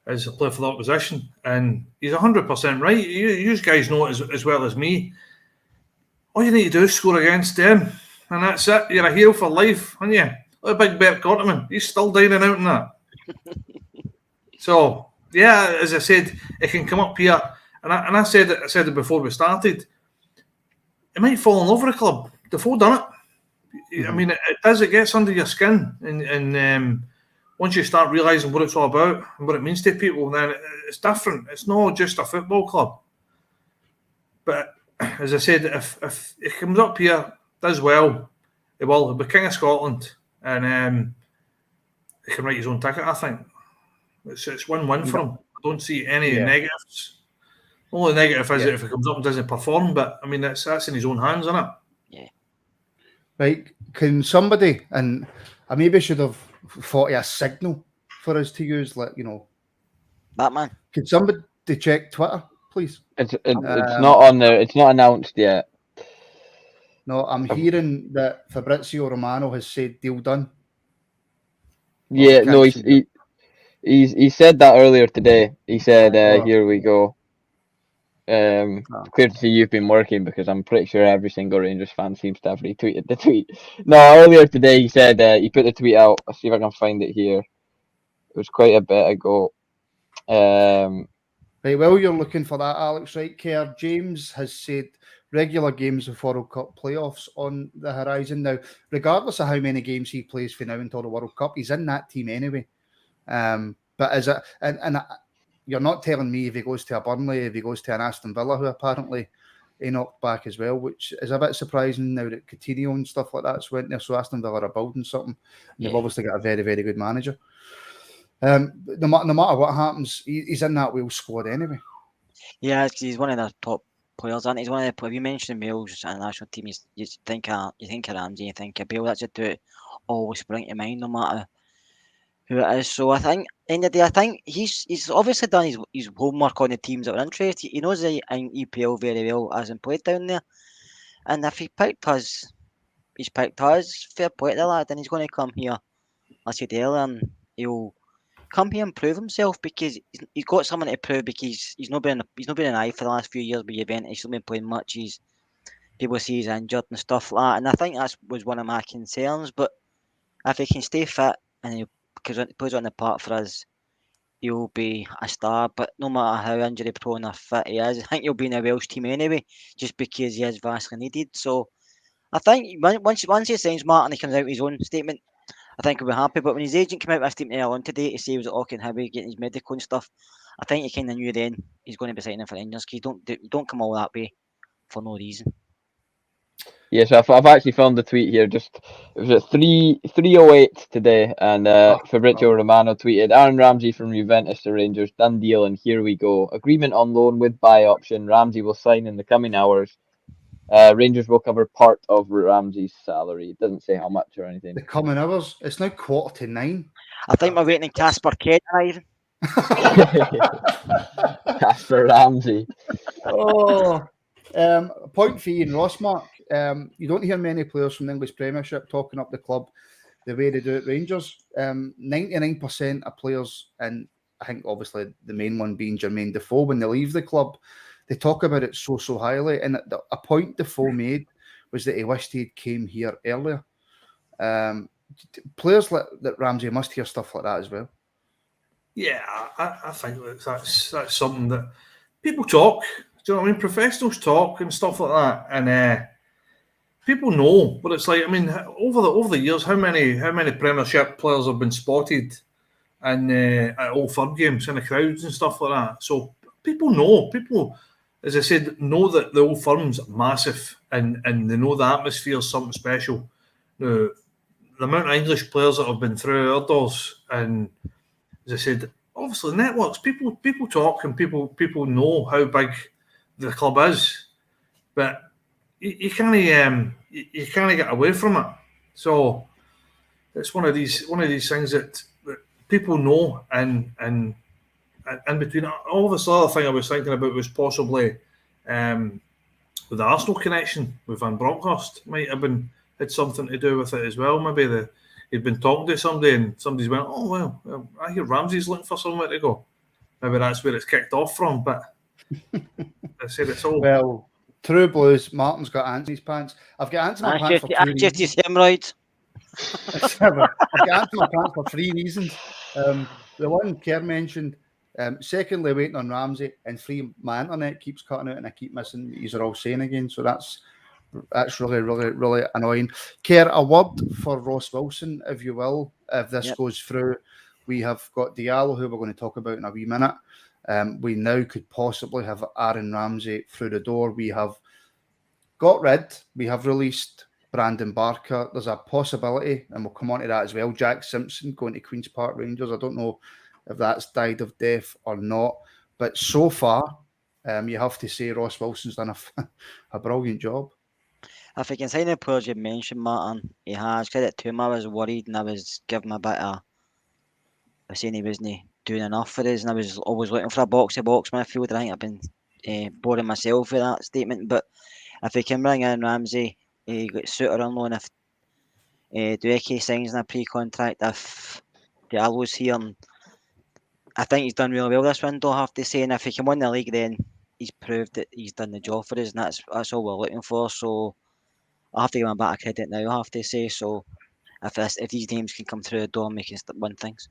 player for the opposition, and he's 100% right. You guys know it as well as me. All you need to do is score against them, and that's it. You're a hero for life, aren't you? Look at Big Bert Gortman. He's still dining out in that. So yeah, as I said, it can come up here, and I said it before we started. It might fall in love with a club. Defoe done it. I mean, it gets under your skin, and once you start realising what it's all about and what it means to people, then it's different. It's not just a football club. But as I said, if it comes up here, does well, he'll be King of Scotland, and he can write his own ticket, I think. It's win-win for him. I don't see any negatives. The only negative is if he comes up and doesn't perform, but I mean, that's in his own hands, isn't it? Yeah. Right. Can somebody, and I maybe should have thought of a signal for us to use, like, Batman. Could somebody check Twitter, please? It's not on there. It's not announced yet. No, I'm hearing that Fabrizio Romano has said deal done. Yeah, no, he said that earlier today. He said, "Here we go." Clear to see you've been working, because I'm pretty sure every single Rangers fan seems to have retweeted the tweet. No, earlier today he said he put the tweet out. I'll see if I can find it here. It was quite a bit ago. Right, well, you're looking for that, Alex, right? Kerr, James has said regular games of World Cup playoffs on the horizon. Now, regardless of how many games he plays for now until the World Cup, he's in that team anyway. But as a and you're not telling me if he goes to a Burnley, if he goes to an Aston Villa, who apparently he knocked back as well, which is a bit surprising now that Coutinho and stuff like that's went there. So Aston Villa are building something. Yeah. They've obviously got a very, very good manager. No matter what happens, he's in that Wales squad anyway. Yeah, he's one of the top players, and he's one of the. If you mention the Wales national team, you think of Ramsey, you think of Bale. That's just to always spring to mind, no matter who it is. So I think, end of the day, I think he's obviously done his homework on the teams that are interested. He knows the EPL very well, hasn't played down there, and if he picked us, he's picked us. Fair play to the lad, and he's going to come here. I said earlier, and he'll come here and prove himself, because he's got something to prove, because he's not been an eye for the last few years with Juventus. He's not been playing much. People see he's injured and stuff like that, and I think that was one of my concerns. But if he can stay fit and he plays on the park for us, he'll be a star. But no matter how injury prone or fit he is, I think he'll be in a Welsh team anyway, just because he is vastly needed. So I think once he signs Martin, he comes out with his own statement, I think he'll be happy. But when his agent came out with a statement earlier on today to say he was at Auckland getting his medical and stuff, I think you kind of knew then he's going to be signing for Rangers, because you don't come all that way for no reason. Yeah, so I've actually found the tweet here. It was at 3:08 today, and Fabrizio Romano tweeted, "Aaron Ramsey from Juventus to Rangers, done deal, and here we go. Agreement on loan with buy option. Ramsey will sign in the coming hours. Rangers will cover part of Ramsey's salary." It doesn't say how much or anything. The coming hours. It's now 9:45. I think we're waiting in Casper Ked arriving. Casper Ramsey. Point for Ian Ross, Mark. You don't hear many players from the English Premiership talking up the club the way they do at Rangers. 99% of players, and I think obviously the main one being Jermaine Defoe, when they leave the club, they talk about it so highly. And a point Defoe made was that he wished he came here earlier. Players that Ramsey must hear stuff like that as well. Yeah, I think that's something that people talk. Do you know what I mean? Professionals talk and stuff like that, and people know what it's like. I mean, over the years, how many Premiership players have been spotted at Old Firm games in the crowds and stuff like that? So people know. People, as I said, know that the Old Firm's massive, and they know the atmosphere is something special. Now, the amount of English players that have been through our doors, and as I said, obviously networks. People talk and people know how big the club is, but you can't get away from it. So it's one of these things that people know, and between all this other thing I was thinking about was possibly with the Arsenal connection with Van Bronckhorst might have had something to do with it as well. Maybe he'd been talking to somebody and somebody's went, oh well, I hear Ramsey's looking for somewhere to go. Maybe that's where it's kicked off from. But I said it's all well. True Blues. Martin's got ants in his pants. I've got ants in my pants for 2 reasons. Just his hemorrhoids. I've got ants in my pants for 3 reasons. The one Kerr mentioned. Secondly, waiting on Ramsey, and 3, my internet keeps cutting out and I keep missing what these are all saying again. So that's really, really, really annoying. Kerr, a word for Ross Wilson, if you will, if this goes through. We have got Diallo, who we're going to talk about in a wee minute. We now could possibly have Aaron Ramsey through the door. We have released Brandon Barker. There's a possibility, and we'll come on to that as well, Jack Simpson going to Queen's Park Rangers. I don't know if that's died of death or not. But so far, you have to say Ross Wilson's done a brilliant job. If he can sign the players you mentioned, Martin, he has. Credit to him. I was worried and I was giving him a bit of saying he wasn't doing enough for us, and I was always looking for a box-to-box midfield. I think I've been boring myself with that statement. But if he can bring in Ramsey, he got Souttar on loan. If Dwecky signs in a pre-contract, if Diallo's here, and I think he's done really well this window, I have to say. And if he can win the league, then he's proved that he's done the job for us, and that's all we're looking for. So I have to give him a bit of credit now, I have to say. So if these names can come through the door and we can win things.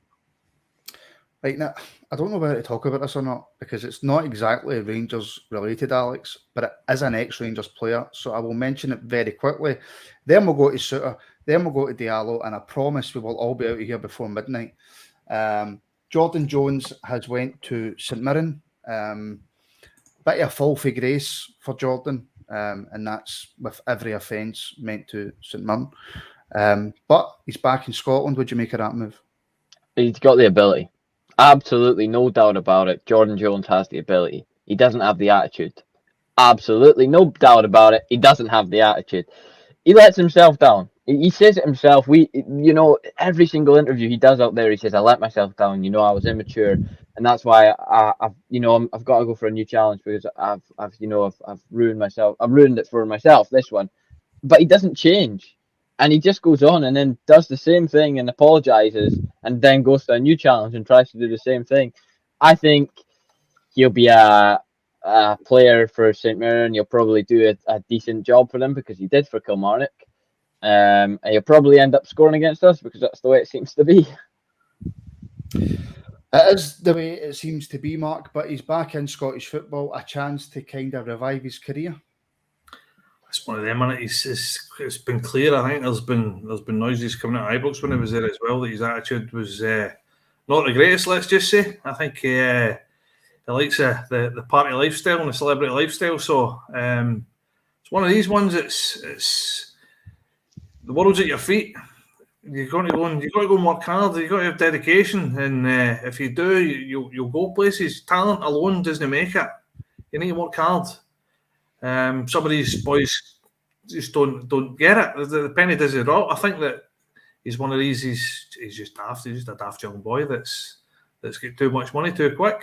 Right now, I don't know whether to talk about this or not, because it's not exactly Rangers related, Alex, but it is an ex-Rangers player, so I will mention it very quickly. Then we'll go to Souttar, then we'll go to Diallo, and I promise we will all be out of here before midnight. Jordan Jones has went to St Mirren. Bit of a fall for grace for Jordan, and that's with every offence meant to St Mirren. But he's back in Scotland. Would you make of that move? He's got the ability. Absolutely, no doubt about it. Jordan Jones has the ability. He doesn't have the attitude. Absolutely, no doubt about it. He doesn't have the attitude. He lets himself down. He says it himself. Every single interview he does out there, he says, "I let myself down. I was immature, and that's why I've got to go for a new challenge because I've ruined myself. I've ruined it for myself. This one." But he doesn't change. And he just goes on and then does the same thing and apologises and then goes to a new challenge and tries to do the same thing. I think he'll be a player for St Mirren. He'll probably do a decent job for them because he did for Kilmarnock. And he'll probably end up scoring against us because that's the way it seems to be. It is the way it seems to be, Mark, but he's back in Scottish football, a chance to kind of revive his career. It's one of them, and it's been clear. I think there's been noises coming out of Ibrox when he was there as well that his attitude was not the greatest. Let's just say. I think he likes the party lifestyle and the celebrity lifestyle. So it's one of these ones. It's the world's at your feet. You've got to go and work hard. You've got to have dedication, and if you do, you'll go places. Talent alone doesn't make it. You need to work hard. Some of these boys just don't get it. The penny does it all. I think that he's one of these. He's just daft. He's just a daft young boy that's got too much money too quick.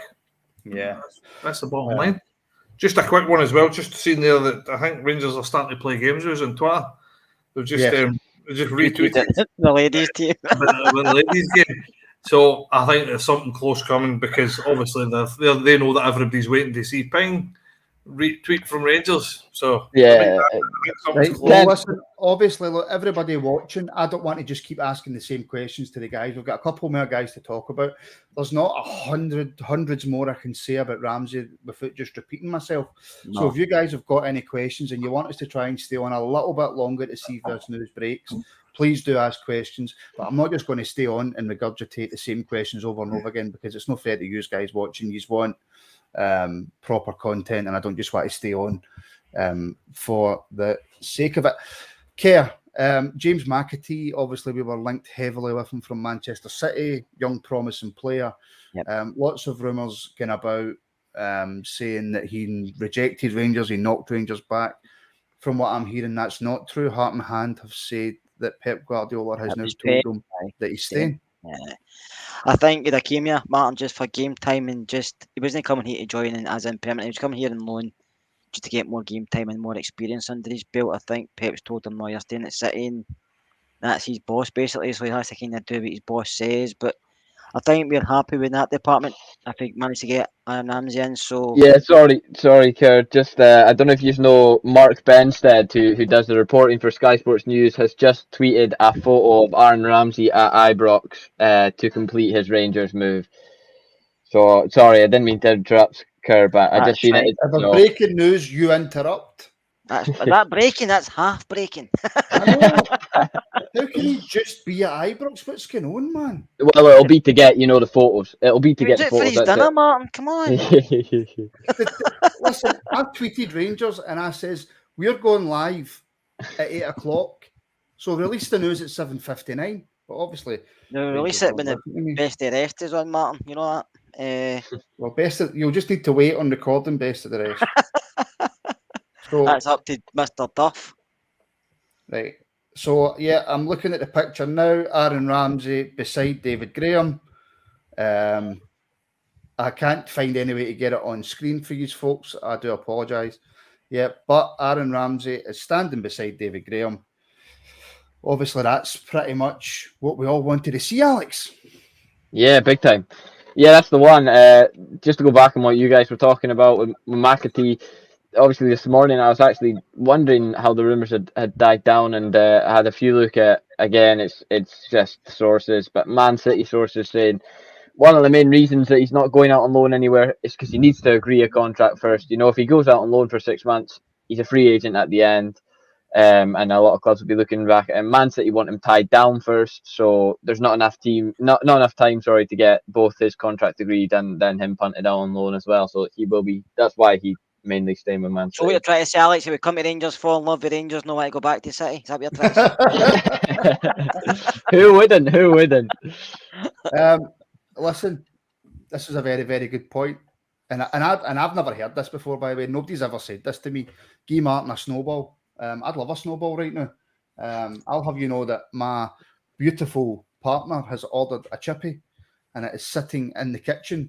Yeah, that's the bottom line. Just a quick one as well. Just seen there that I think Rangers are starting to play games with us on Twitter. They've just retweeted the ladies team, the ladies game. So I think there's something close coming because obviously they know that everybody's waiting to see ping. Retweet from Rangers. So yeah. Right. Well, listen, obviously, look, everybody watching, I don't want to just keep asking the same questions to the guys. We've got a couple more guys to talk about. There's not hundreds more I can say about Ramsey without just repeating myself. No. So if you guys have got any questions and you want us to try and stay on a little bit longer to see if there's news breaks, please do ask questions. But I'm not just going to stay on and regurgitate the same questions over and over again because it's not fair to you guys watching. You want proper content, and I don't just want to stay on for the sake of it. Kerr, James Mcatee, obviously we were linked heavily with him from Manchester City, young promising player. Yep. Lots of rumours going about saying that he rejected Rangers, he knocked Rangers back. From what I'm hearing, that's not true. Heart and Hand have said that Pep Guardiola has now told him that he's staying. Yeah. I think he'd have came here, Martin, just for game time, and just he wasn't coming here to join in as in permanent. He was coming here on loan just to get more game time and more experience under his belt. I think Pep's told him, "No, you're staying at City," and that's his boss basically. So he has to kind of do what his boss says. But I think we're happy with that department. I think managed to get Aaron Ramsey in. So Yeah, sorry, Kerr. Just I don't know if you know Mark Benstead, who does the reporting for Sky Sports News, has just tweeted a photo of Aaron Ramsey at Ibrox to complete his Rangers move. So sorry, I didn't mean to interrupt, Kerr, but I just seen it. If a breaking news, you interrupt. That breaking, that's half breaking. I know. How can he just be at Ibrox? What's going on, man? Well, it'll be to get the photos. It'll be to get the For photos. his dinner, Martin. Come on. Listen, I tweeted Rangers and I says we're going live at 8 o'clock. So release the news at 7:59. But obviously, No, release it when the best of the rest is on, Martin. You know that. Well, you'll just need to wait on recording best of the rest. So that's up to Mr. Duff. Right. So yeah, I'm looking at the picture now. Aaron Ramsey beside David Graham. I can't find any way to get it on screen for you folks. I do apologise. Yeah, but Aaron Ramsey is standing beside David Graham. Obviously, that's pretty much what we all wanted to see, Alex. Yeah, big time. Yeah, that's the one. Just to go back on what you guys were talking about with Mcatee, obviously this morning I was actually wondering how the rumours had died down, and I had a few look at, again, it's just sources, but Man City sources saying one of the main reasons that he's not going out on loan anywhere is because he needs to agree a contract first. If he goes out on loan for 6 months, he's a free agent at the end. And a lot of clubs will be looking back, and Man City want him tied down first, so there's not enough time to get both his contract agreed and then him punted out on loan as well. So he will be. That's why he mainly staying with Man City. So what you're trying to say, Alex, if we come to Rangers, fall in love with Rangers, no way to go back to City? Is that what you're trying to say? Who wouldn't? Listen, this is a very, very good point, and I've never heard this before. By the way, nobody's ever said this to me. Guy Martin a snowball. I'd love a snowball right now. I'll have you know that my beautiful partner has ordered a chippy, and it is sitting in the kitchen,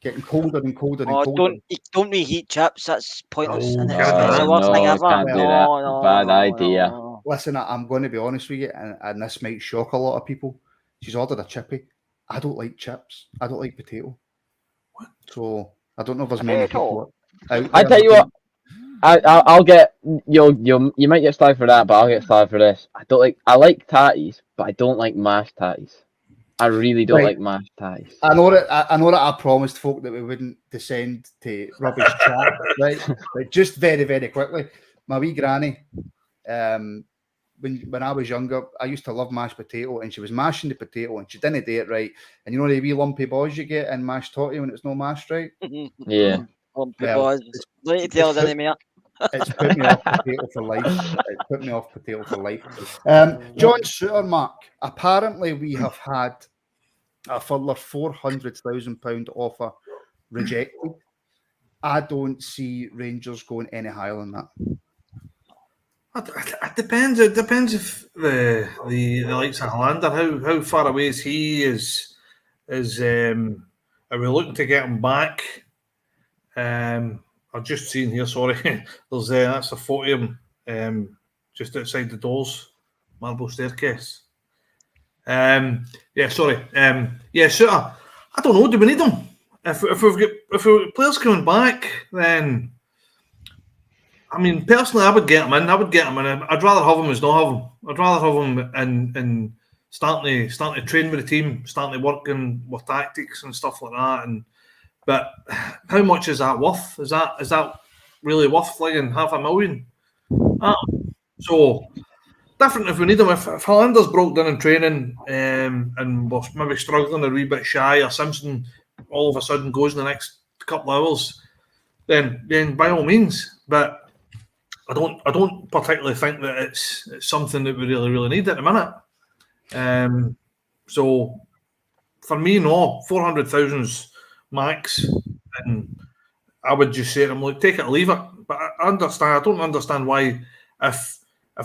getting colder and colder and colder. Don't reheat chips. That's pointless. Oh, Isn't it? no, It's the worst thing ever. Can't do that. Bad idea. No. Listen, I'm going to be honest with you, and this might shock a lot of people. She's ordered a chippy. I don't like chips. I don't like potato. What? So I don't know if there's many people out there. I tell you what. I'll get you might get slagged for that, but I'll get slagged for this. I like tatties, but I don't like mashed tatties. I really don't like mashed tatties. I know that I promised folk that we wouldn't descend to rubbish chat, right? But just very, very quickly, my wee granny, when I was younger, I used to love mashed potato, and she was mashing the potato, and she didn't do it right. And you know the wee lumpy balls you get in mashed totty when it's no mashed right? Yeah. It's put me off potato for life. It's put me off potato for life. John Souttar, Mark, apparently we have had a further £400,000 offer rejected. I don't see Rangers going any higher than that. It depends. It depends if the likes of Hollander, how far away is he? Are we looking to get him back? I've just seen here. Sorry, there's that's a photo of him just outside the doors, marble staircase. Souttar. I don't know. Do we need him? If we've got players coming back, then I mean, personally, I would get him in. I'd rather have him as not have him. I'd rather have him and starting to train with the team, starting to working with tactics and stuff like that. But how much is that worth? Is that really worth flagging $500,000? So different if we need him. If Hollander's broke down in training and we're maybe struggling a wee bit shy, or Simpson all of a sudden goes in the next couple of hours, then by all means. But I don't particularly think that it's something that we really need at the minute. So for me, no, 400,000's max, and I would just say to him, look, take it or leave it. But I don't understand why, if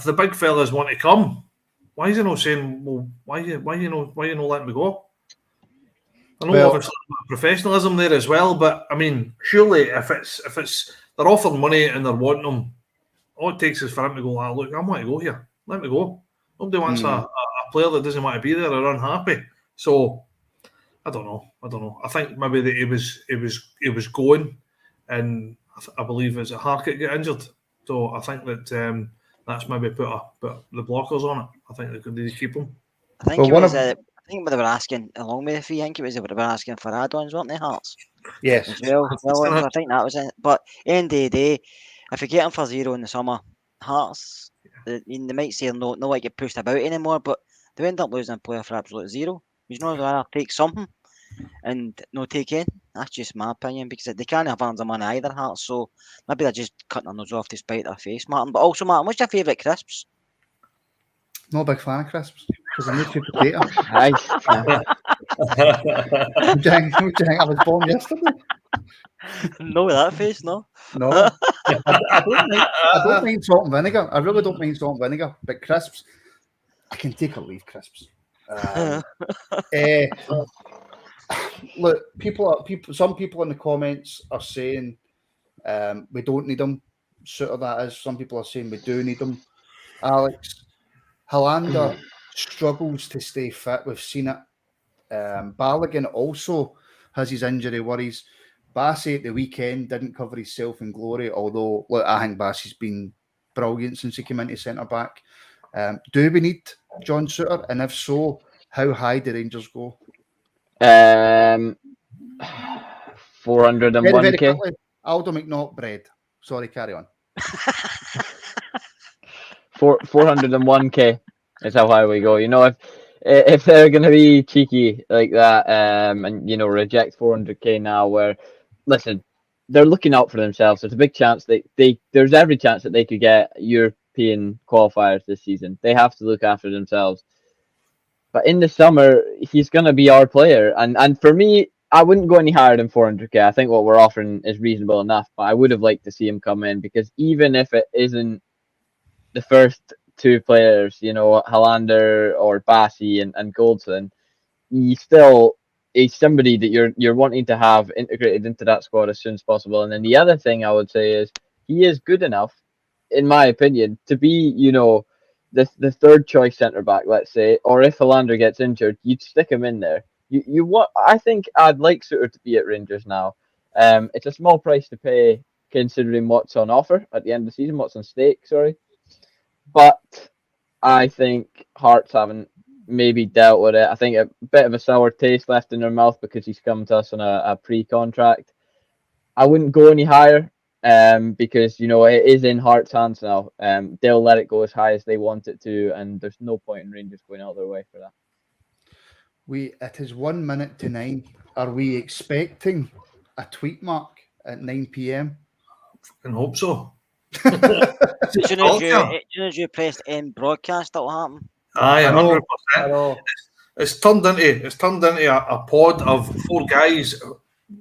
the big fellas want to come, why is he not saying, well, why you not letting me go? I know obviously professionalism there as well, but I mean, surely if it's they're offering money and they're wanting them, all it takes is for him to go, look, I want to go here. Let me go. Nobody wants a player that doesn't want to be there or unhappy. So I don't know. I think maybe that he was going, and I believe it's a Harkett get injured. So I think that that's maybe put the blockers on it. I think they could keep him. I think I think they were asking along with the fee. I think it was they were asking for add-ons, weren't they, Hearts? Yes. As well. I think that was it. But end of the day, if you get him for zero in the summer, Hearts, they might say no like get pushed about anymore, but they end up losing a player for absolute zero. You know, they'd rather take something and no take in. That's just my opinion, because they can't have earned the money either, Hearts. So maybe they're just cutting their nose off to spite their face, Martin. But also, Martin, what's your favourite crisps? Not a big fan of crisps because I'm not too potato. Nice. Would you think I was born yesterday? No, with that face, no. No, I don't mind salt and vinegar. I really don't mind salt and vinegar, but crisps, I can take or leave crisps. Look, some people in the comments are saying we don't need them. Sort of that is. Some people are saying we do need them. Alex, Helander struggles to stay fit. We've seen it. Balogun also has his injury worries. Bassey at the weekend didn't cover himself in glory, although look, I think Bassey's been brilliant since he came into centre back. Do we need John Souttar? And if so, how high do Rangers go? 401k. Very quickly, Aldo McNaught bread. Sorry, carry on. 401k is how high we go. You know, if they're going to be cheeky like that, and you know, reject 400k now, where listen, they're looking out for themselves. There's a big chance there's every chance that they could get European qualifiers this season. They have to look after themselves. But in the summer, he's going to be our player, and for me, I wouldn't go any higher than 400k. I think what we're offering is reasonable enough, but I would have liked to see him come in, because even if it isn't the first two players, you know, Helander or Bassey and Goldson, he's somebody that you're wanting to have integrated into that squad as soon as possible. And then the other thing I would say is he is good enough, in my opinion, to be, you know, the third choice centre back, let's say, or if Helander gets injured, you'd stick him in there. I think I'd like Souttar to be at Rangers now. It's a small price to pay considering what's on offer at the end of the season, what's on stake, sorry. But I think Hearts haven't maybe dealt with it. I think a bit of a sour taste left in their mouth because he's come to us on a pre-contract. I wouldn't go any higher because, you know, it is in Hearts' hands now. They'll let it go as high as they want it to, and there's no point in Rangers going out of their way for that. It is 1 minute to 9. Are we expecting a tweet mark at 9 p.m? I hope so. As soon as you press end broadcast, that'll happen. Aye, 100%. It's turned into a pod of four guys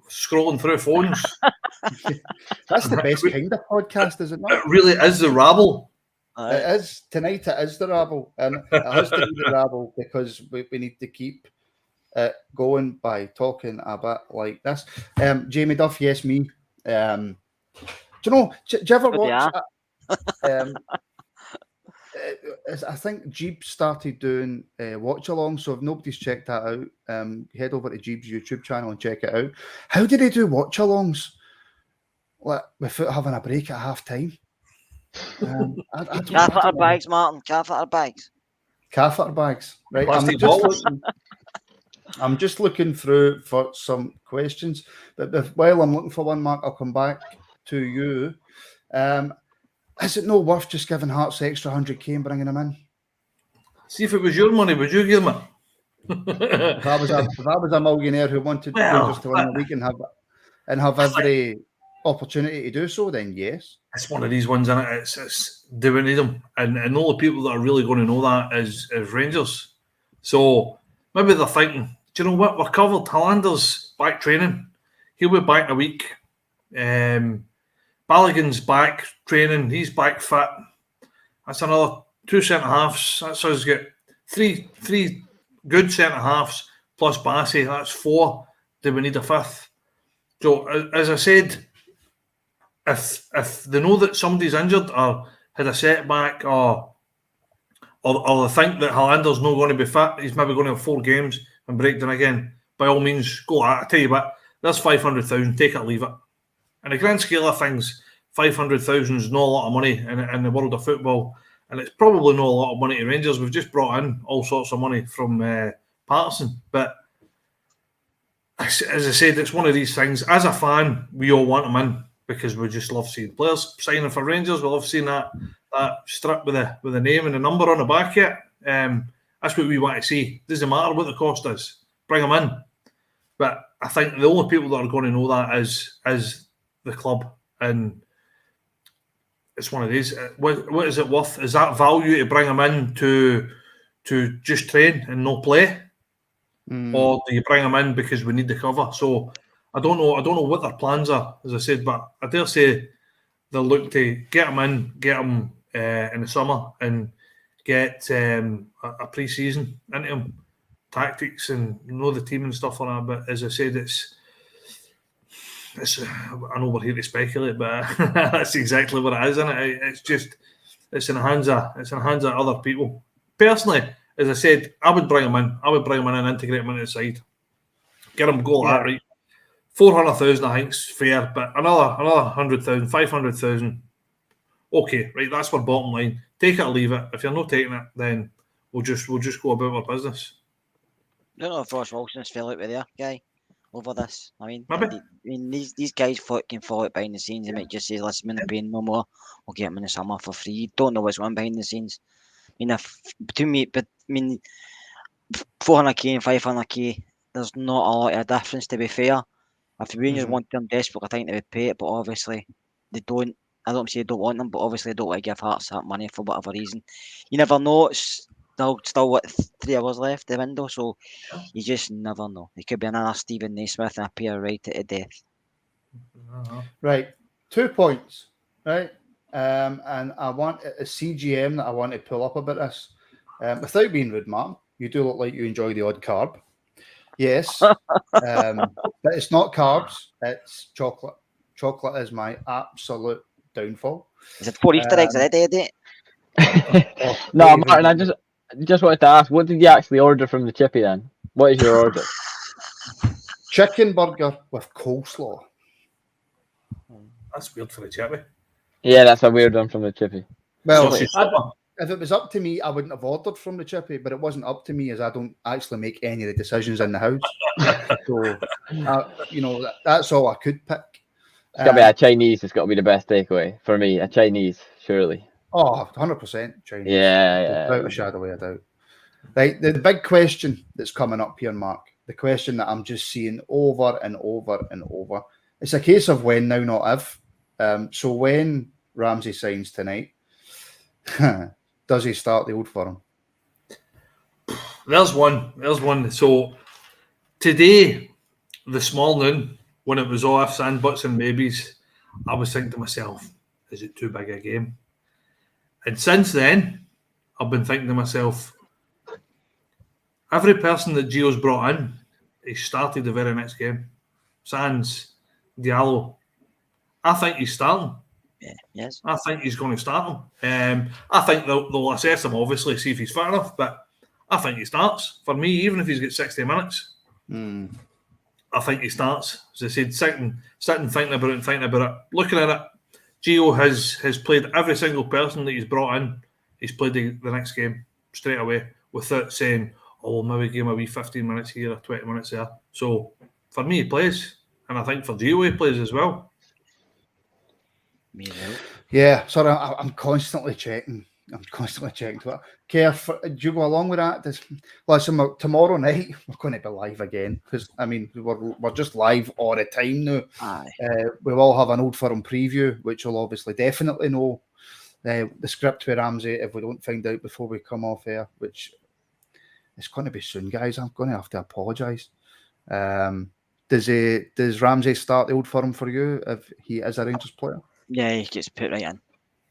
scrolling through phones. That's the best kind of podcast, is it not? It really is the rabble. It is. Tonight it is the rabble. And it has to be the rabble because we need to keep it going by talking a bit like this. Jamie Duff, yes, me. Do you know, do you ever watch... I think Jeeb started doing watch-along, so if nobody's checked that out, head over to Jeeb's YouTube channel and check it out. How do they do watch-alongs without having a break at half-time? Catheter bags, Martin. Catheter bags. Catheter bags, right? I'm just looking through for some questions, but while I'm looking for one, Mark, I'll come back to you. Is it no worth just giving Hearts the extra 100k and bringing them in? See, if it was your money, would you give them it? If I was a millionaire who wanted Rangers to win the league and have opportunity to do so, then yes. It's one of these ones, isn't it? It's do we need them? And all the people that are really going to know that is Rangers. So maybe they're thinking, do you know what? We're covered. Hollander's back training. He'll be back in a week. Balogun's back training. He's back fit. That's another 2 centre halves. That's us get three good centre halves plus Bassey. That's 4. Do we need a 5th? So as I said, if they know that somebody's injured or had a setback or they think that Hollander's not going to be fit, he's maybe going to have 4 games and break down again, by all means, go at it. I tell you what, there's 500,000, take it or leave it. In the grand scale of things, 500,000 is not a lot of money in the world of football, and it's probably not a lot of money to Rangers. We've just brought in all sorts of money from Patterson, but as I said, it's one of these things. As a fan, we all want them in because we just love seeing players signing for Rangers. We love seeing that strip with the name and the number on the back of it. That's what we want to see. Doesn't matter what the cost is. Bring them in. But I think the only people that are going to know that is the club. And it's one of these. What is it worth? Is that value to bring them in to just train and not play? Or do you bring them in because we need the cover? So I don't know what their plans are, as I said, but I dare say they'll look to get them in, get them in the summer and get a pre-season into them, tactics and know the team and stuff like that. But as I said, it's I know we're here to speculate, but that's exactly what it is, isn't it? It's in the hands of other people. Personally, as I said, I would bring them in. I would bring them in and integrate them into the side. Get them goal at right. 400,000, I think, is fair, but another 100,000, 500,000. Okay, right, that's our bottom line. Take it or leave it. If you're not taking it, then we'll just go about our business. I don't know if Ross Wilson's fell out with their guy over this. I mean, maybe. These guys can fall out behind the scenes and might just say, listen, we're not paying no more. We'll get them in the summer for free. You don't know what's going on behind the scenes. I mean, 400k and 500k, there's not a lot of difference, to be fair. If the Rangers want them desperate, I think they would pay it, but obviously they don't. I don't say they don't want them, but obviously they don't want to give Hearts that money for whatever reason. You never know. It's still what, 3 hours left the window, so you just never know. It could be another Stephen Naismith and a pair right to death. Right, 2 points, right? And I want a CGM that I want to pull up about this. Without being rude, Martin, you do look like you enjoy the odd carb. Yes, but it's not carbs, it's chocolate. Chocolate is my absolute downfall. Is it 4 Easter eggs already, Eddie? No, Martin, I just wanted to ask, what did you actually order from the chippy then? What is your order? Chicken burger with coleslaw. That's weird for the chippy. Yeah, that's a weird one from the chippy. Well, if it was up to me, I wouldn't have ordered from the chippy, but it wasn't up to me as I don't actually make any of the decisions in the house. So, that's all I could pick. It's got to be a Chinese. It's got to be the best takeaway for me. A Chinese, surely. Oh, 100% Chinese. Yeah. Without a shadow of a doubt. Right, the big question that's coming up here, Mark, the question that I'm just seeing over and over and over. It's a case of when now, not if. So when Ramsey signs tonight, does he start the Old Firm? There's one. So today, this morning, when it was all ifs and buts and maybes, I was thinking to myself, is it too big a game? And since then, I've been thinking to myself, every person that Gio's brought in, he started the very next game. Sans, Diallo. I think he's starting. Yeah, yes. I think he's going to start him. I think they'll assess him, obviously, see if he's fit enough, but I think he starts. For me, even if he's got 60 minutes, I think he starts. As I said, sitting thinking about it, looking at it, Gio has played every single person that he's brought in. He's played the next game straight away without saying, oh, well, maybe give him a wee 15 minutes here or 20 minutes there. So, for me, he plays. And I think for Gio, he plays as well. Yeah, sorry, I'm constantly checking I'm constantly checking Twitter. Kerr, do you go along with that? Listen, tomorrow night we're going to be live again because I mean we're just live all the time now. We will have an Old Firm preview, which will obviously definitely know the script with Ramsey if we don't find out before we come off air, which is going to be soon, guys. I'm going to have to apologise. Does Ramsey start the Old Firm for you if he is a Rangers player? Yeah, he gets put right in.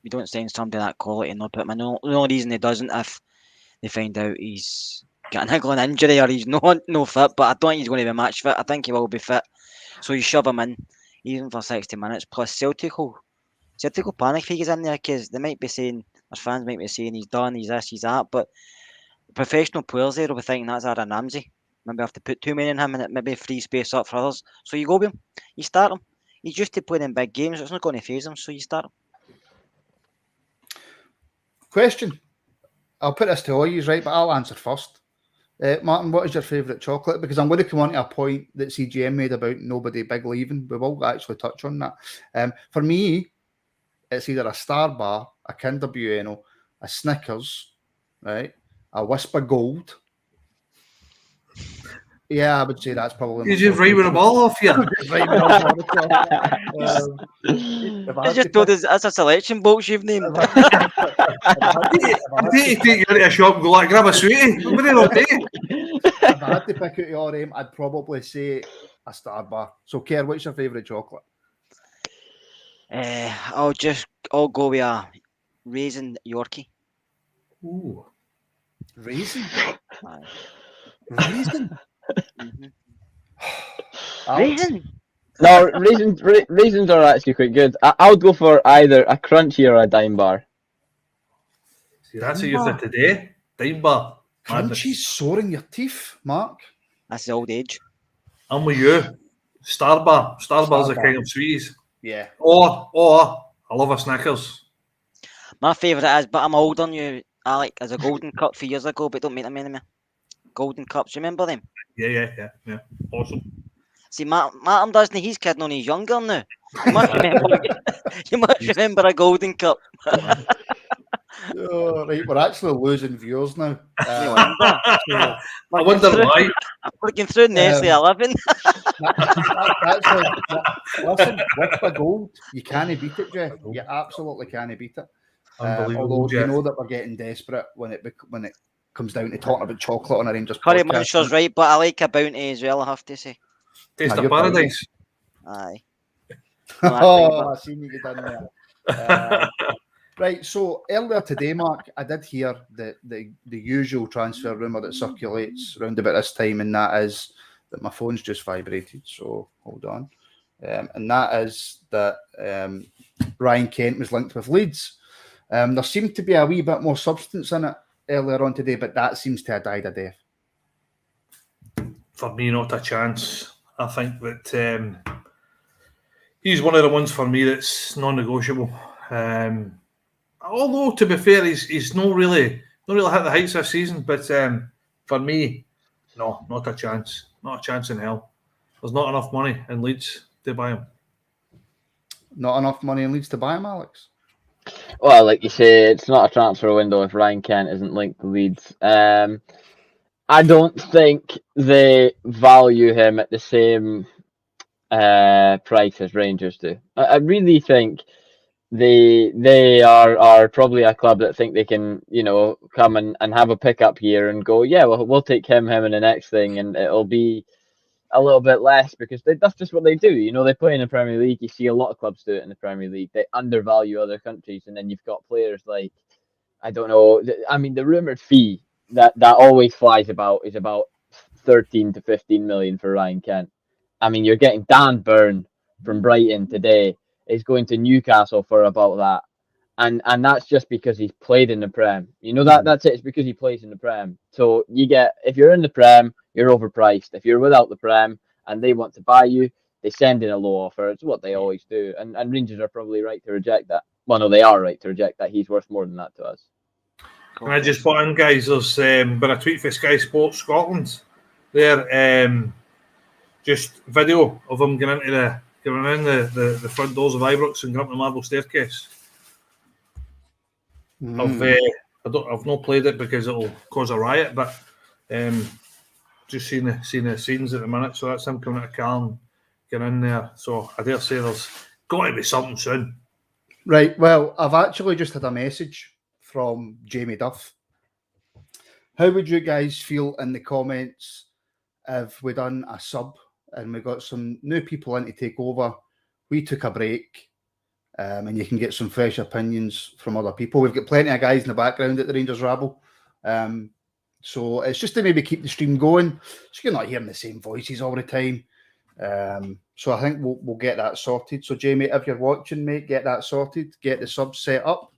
We don't sign somebody that quality and not put him in. The only reason he doesn't if they find out he's got a niggling injury or he's no fit, but I don't think he's going to be match fit. I think he will be fit. So you shove him in, even for 60 minutes. Plus Celtic will panic if he gets in there because they might be saying, their fans might be saying he's done, he's this, he's that, but professional players there will be thinking that's Aaron Ramsey. Maybe have to put too many in him and it maybe free space up for others. So you go with him, you start him. He's used to playing in big games, it's not going to phase him, so you start him. Question. I'll put this to all you, right? But I'll answer first. Martin, what is your favourite chocolate? Because I'm going to come on to a point that CGM made about nobody big leaving. We will actually touch on that. For me, it's either a Star Bar, a Kinder Bueno, a Snickers, right? A Whisper Gold. Yeah, I would say that's probably. You just right with a ball off you. I just told us that's a selection box you've named. I need to take you into a shop and go like, grab a sweetie. I'm going to If I had to pick out your aim, I'd probably say a Star Bar. So, Kerr, what's your favourite chocolate? I'll go with a Raisin Yorkie. Ooh, raisin. Raisin. Raisin. No, raisins are actually quite good. I'll go for either a crunchy or a dime bar. See, that's what you said today. Dime bar. Crunchy's sore in your teeth, Mark. That's the old age. I'm with you. Star Bar. Star Bar's a king of sweeties. Yeah. Or I love a Snickers. My favourite is, but I'm older than you, Alec, as a Golden Cup 3 years ago, but don't make them anymore. Golden Cups, remember them? Yeah. Awesome. See, Martin doesn't, he's kidding on, he's younger now. You must remember a Golden Cup. Oh, right, we're actually losing viewers now. I wonder why. Looking through Nestle 11. Listen, Whisper Gold, you can't beat it, Jeff. You absolutely can't beat it. Although Jeff. you know that we're getting desperate when it comes down to talking about chocolate on a Rangers Curry podcast. Munster's right, but I like a Bounty as well, I have to say. Taste of paradise. Aye. I seen you done there. Right, so earlier today, Mark, I did hear the usual transfer rumour that circulates around about this time, and that is that my phone's just vibrated, so hold on. And that is that Ryan Kent was linked with Leeds. There seemed to be a wee bit more substance in it earlier on today, but that seems to have died a death. For me, not a chance. I think that he's one of the ones for me that's non-negotiable. Although, to be fair, he's not really hit the heights this season. But for me, no, not a chance. Not a chance in hell. There's not enough money in Leeds to buy him. Not enough money in Leeds to buy him, Alex? Well, like you say, it's not a transfer window if Ryan Kent isn't linked to Leeds. I don't think they value him at the same price as Rangers do. I really think they are probably a club that think they can, come and have a pickup year and go, yeah, well, we'll take him and the next thing, and it'll be a little bit less because that's just what they do. They play in the Premier League. You see a lot of clubs do it in the Premier League. They undervalue other countries, and then you've got players like, I don't know. I mean, the rumored fee that always flies about is about 13 to 15 million for Ryan Kent. I mean, you're getting Dan Burn from Brighton today is going to Newcastle for about that. And that's just because he's played in the Prem. That's it. It's because he plays in the Prem. So if you're in the Prem, you're overpriced. If you're without the Prem and they want to buy you, they send in a low offer. It's what they always do. And Rangers are probably right to reject that. Well, no, they are right to reject that. He's worth more than that to us. Can I just put in, guys, there's been a tweet for Sky Sports Scotland there. Just video of him going in the front doors of Ibrox and going up the marble staircase. I've not played it because it'll cause a riot, but just seen the scenes at the minute. So that's him coming out of Calm, getting in there. So I dare say there's got to be something soon. Right. Well, I've actually just had a message from Jamie Duff. How would you guys feel in the comments if we done a sub and we got some new people in to take over? We took a break, and you can get some fresh opinions from other people. We've got plenty of guys in the background at the Rangers Rabble. So it's just to maybe keep the stream going, so you're not hearing the same voices all the time. So I think we'll get that sorted. So Jamie, if you're watching, mate, get that sorted, get the sub set up,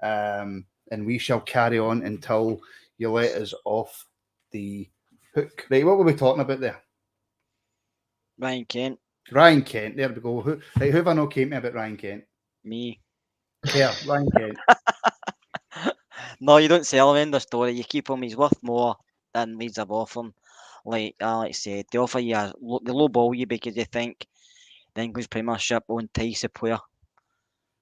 and we shall carry on until you let us off the hook. Right, what were we talking about there? Ryan Kent. Ryan Kent, there we go. Who have I not came to about Ryan Kent? Me. Yeah, Ryan Kent. No, you don't sell him in the story. You keep him. He's worth more than Leeds have offered him. Like Alex said, they offer you they lowball you because they think the English Premiership will entice a player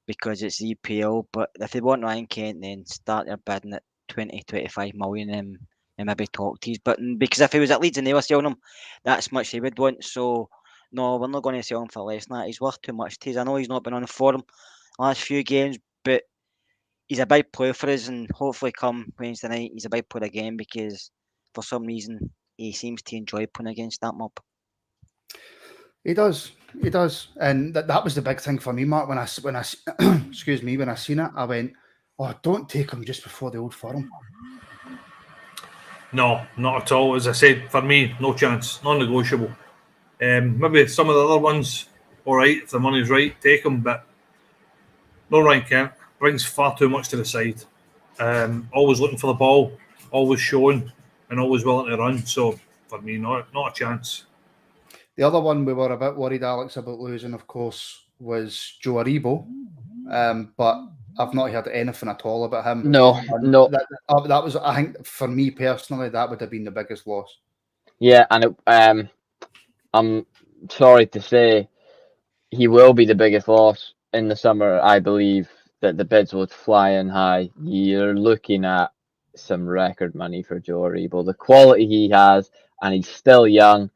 because it's EPL. But if they want Ryan Kent, then start your bidding at 20, 25 million and maybe talk to his. But because if he was at Leeds and they were selling him, that's much he would want. So no, we're not going to sell him for less than that. He's worth too much to us. I know he's not been on the form last few games, but he's a big player for us, and hopefully come Wednesday night, he's a big player again because for some reason he seems to enjoy playing against that mob. He does, and that was the big thing for me, Mark. When I excuse me, when I seen it, I went, "Oh, don't take him just before the Old Firm." No, not at all. As I said, for me, no chance, non-negotiable. Maybe some of the other ones, all right, if the money's right, take them, but no Ryan Kent. Brings far too much to the side. Always looking for the ball, always showing, and always willing to run. So for me, not a chance. The other one we were a bit worried, Alex, about losing, of course, was Joe Aribo. But I've not heard anything at all about him. No. That was, I think, for me personally, that would have been the biggest loss. Yeah, and I'm sorry to say, he will be the biggest loss in the summer. I believe that the bids would fly in high. You're looking at some record money for Joe Aribo. The quality he has, and he's still young.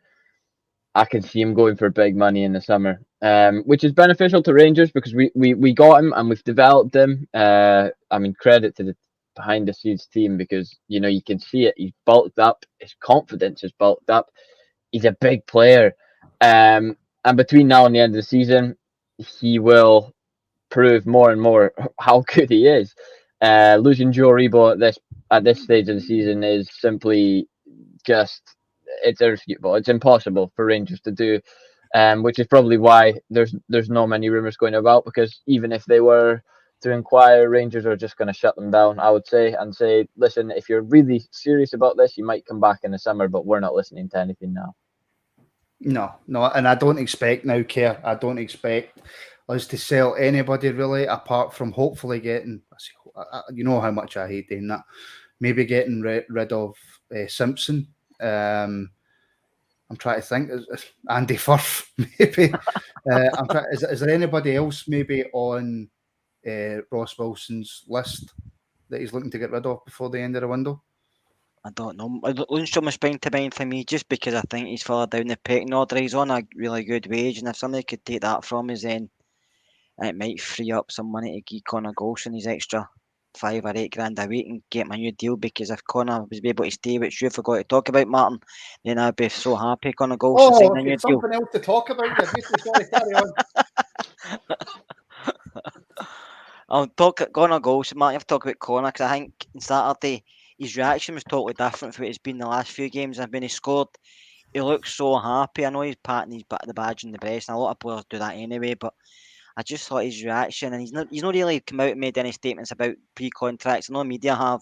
I can see him going for big money in the summer, which is beneficial to Rangers because we got him and we've developed him. I mean, credit to the behind the scenes team because you can see it. He's bulked up. His confidence is bulked up. He's a big player, and between now and the end of the season, he will prove more and more how good he is. Losing Joe Aribo at this stage of the season is simply just. It's irrefutable. It's impossible for Rangers to do, which is probably why there's not many rumours going about, because even if they were to inquire, Rangers are just going to shut them down, I would say, and say, listen, if you're really serious about this, you might come back in the summer, but we're not listening to anything now. No, and I don't expect now, Kerr. I don't expect us to sell anybody really, apart from hopefully getting, you know how much I hate doing that, maybe getting rid of Simpson. I'm trying to think. Andy Firth, maybe. Is there anybody else maybe on Ross Wilson's list that he's looking to get rid of before the end of the window? I don't know. Lundstrom is spring to mind for me just because I think he's further down the pecking order. He's on a really good wage, and if somebody could take that from us, then it might free up some money to give Connor Golson his extra $5 or $8 a week and get my new deal. Because if Connor was able to stay, which you forgot to talk about, Martin, then I'd be so happy Connor Golson signing a new deal. Something else to talk about. Sorry, carry on. I'll talk Connor Golson, Martin. I've talked about Connor because I think on Saturday his reaction was totally different from what it's been the last few games. And when he scored, he looks so happy. I know he's patting the badge in the breast, and a lot of players do that anyway, but I just thought his reaction, and he's not really come out and made any statements about pre-contracts. I know media have.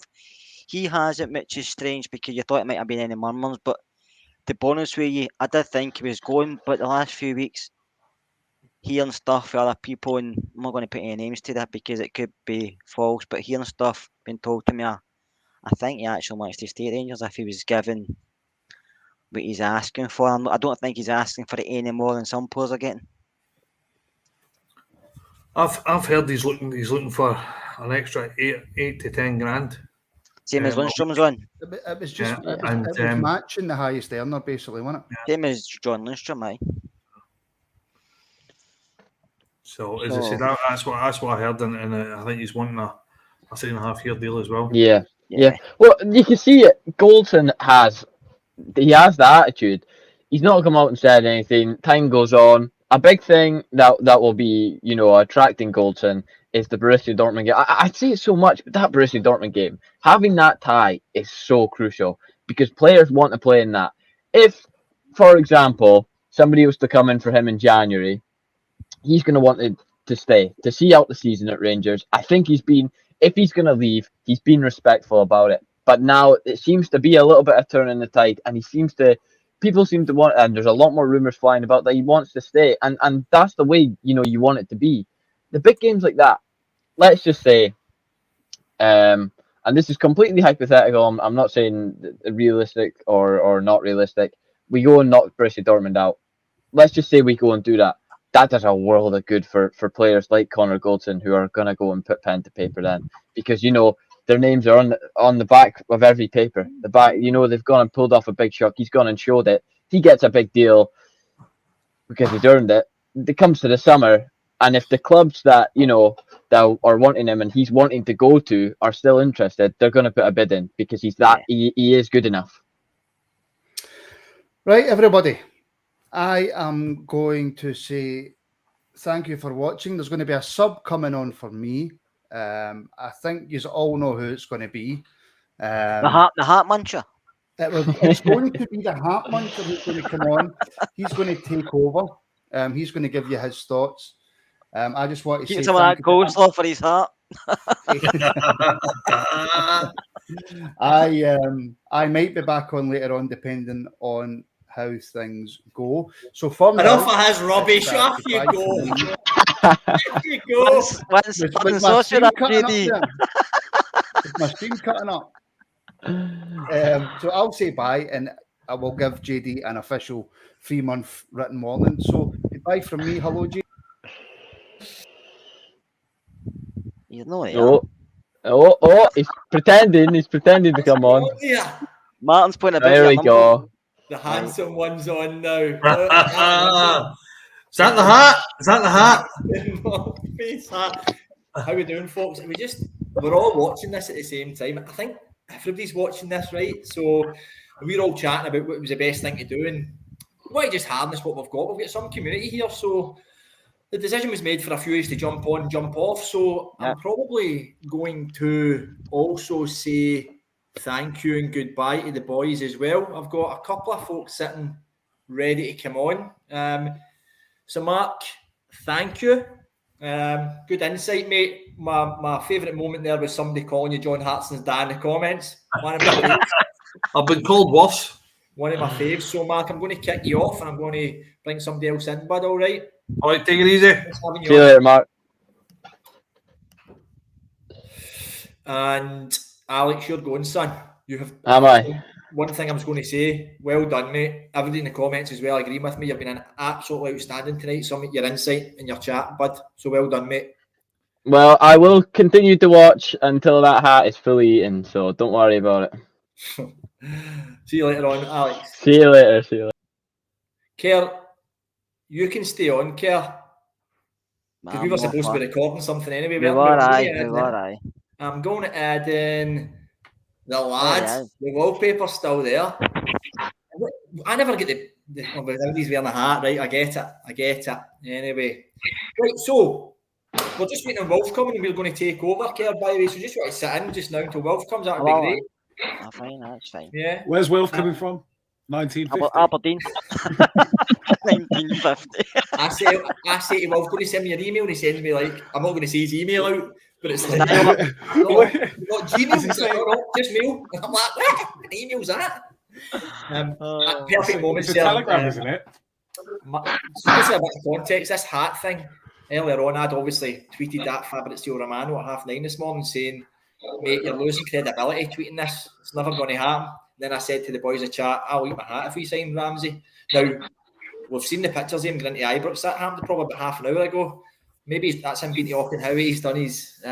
He hasn't, which is strange because you thought it might have been any murmurs, but to be honest with you, I did think he was going, but the last few weeks, hearing stuff from other people, and I'm not going to put any names to that because it could be false, but hearing stuff being told to me, I think he actually wants to stay at Rangers if he was given what he's asking for. I don't think he's asking for it any more than some players are getting. I've heard he's looking for an extra 8 to 10 grand. Same as Lundstrom's on. It was just Yeah, it was matching the highest earner, basically, wasn't it? Same as John Lundstrom, aye. So as I said, that's what I heard, and I think he's wanting a 3.5-year deal as well. Yeah. Well, you can see it. Goldson has the attitude. He's not come out and said anything. Time goes on. A big thing that will be, attracting Goldson is the Borussia Dortmund game. I say it so much, but that Borussia Dortmund game, having that tie is so crucial because players want to play in that. If, for example, somebody was to come in for him in January, he's going to want to stay, to see out the season at Rangers. I think if he's going to leave, he's been respectful about it. But now it seems to be a little bit of turn in the tide, and people seem to want, and there's a lot more rumours flying about that he wants to stay, and that's the way, you want it to be. The big games like that, let's just say, and this is completely hypothetical, I'm not saying realistic or not realistic, we go and knock Borussia Dortmund out. Let's just say we go and do that. That does a world of good for players like Connor Goldson, who are going to go and put pen to paper then. Because, their names are on the back of every paper. The back, they've gone and pulled off a big shot. He's gone and showed it. He gets a big deal because he's earned it. It comes to the summer, and if the clubs that, that are wanting him and he's wanting to go to are still interested, they're going to put a bid in because he is good enough. Right, everybody. I am going to say thank you for watching. There's going to be a sub coming on for me. I think you all know who it's going to be. The Heart Muncher. It's going to be the Heart Muncher who's going to come on. He's going to take over. He's going to give you his thoughts. I just want to say some of that coleslaw for his heart. I might be back on later on, depending on how things go. So for enough of his rubbish. Off you go. Off you go. With my stream cutting up. With my stream cutting up. So I'll say bye, and I will give JD an official 3-month written warning. So goodbye from me. Hello, JD. You know it. Oh, he's pretending to come on. Martin's pointing a bit. There we go. The handsome one's on now. Is that the hat? Is that the hat? Face hat. How we doing, folks? We're all watching this at the same time. I think everybody's watching this, right? So we're all chatting about what was the best thing to do, and why just harness what we've got. We've got some community here, so the decision was made for a few days to jump on, jump off. So I'm probably going to also say thank you and goodbye to the boys as well. I've got a couple of folks sitting ready to come on. So Mark, thank you. Good insight, mate. My favourite moment there was somebody calling you John Hartson's dad in the comments. I've been called worse. One of my faves. So Mark, I'm going to kick you off and I'm going to bring somebody else in, bud, all right? All right, take it easy. See you later, Mark. And Alex, you're going, son. Am I? One thing I was going to say, well done, mate. Everybody in the comments as well agreeing with me. You've been an absolutely outstanding tonight. Some of your insight and your chat, bud. So well done, mate. Well, I will continue to watch until that hat is fully eaten, so don't worry about it. See you later on, Alex. See you later. Kerr, you can stay on, Kerr. Because we were supposed to be recording something anyway. We were, aye. I'm going to add in the lads. The wallpaper's still there. I never get everybody's wearing a hat, right? I get it. Anyway. Right, so we're just waiting on Wolf coming and we're going to take over, Kerr, by the way. So just want to sit in just now until Wolf comes. That would be great. Fine, that's fine. Yeah. Where's Wolf coming from? 1950. Aberdeen. 1950. I say to Wolf, going to send me an email, and he sends me like, I'm not going to say his email out, but it's like, not Gmail, just mail. And I'm like, what email's that? Perfect moments it's a there. telegram, isn't it? Just a bit of context, this hat thing. Earlier on, I'd obviously tweeted that Fabrizio Romano at 9:30 this morning saying, mate, you're losing credibility tweeting this. It's never going to happen. Then I said to the boys in chat, I'll eat my hat if we sign Ramsey. Now, we've seen the pictures of him going into Ibrox. That happened probably about half an hour ago. Maybe that's him being to Auchenhowie. He's done his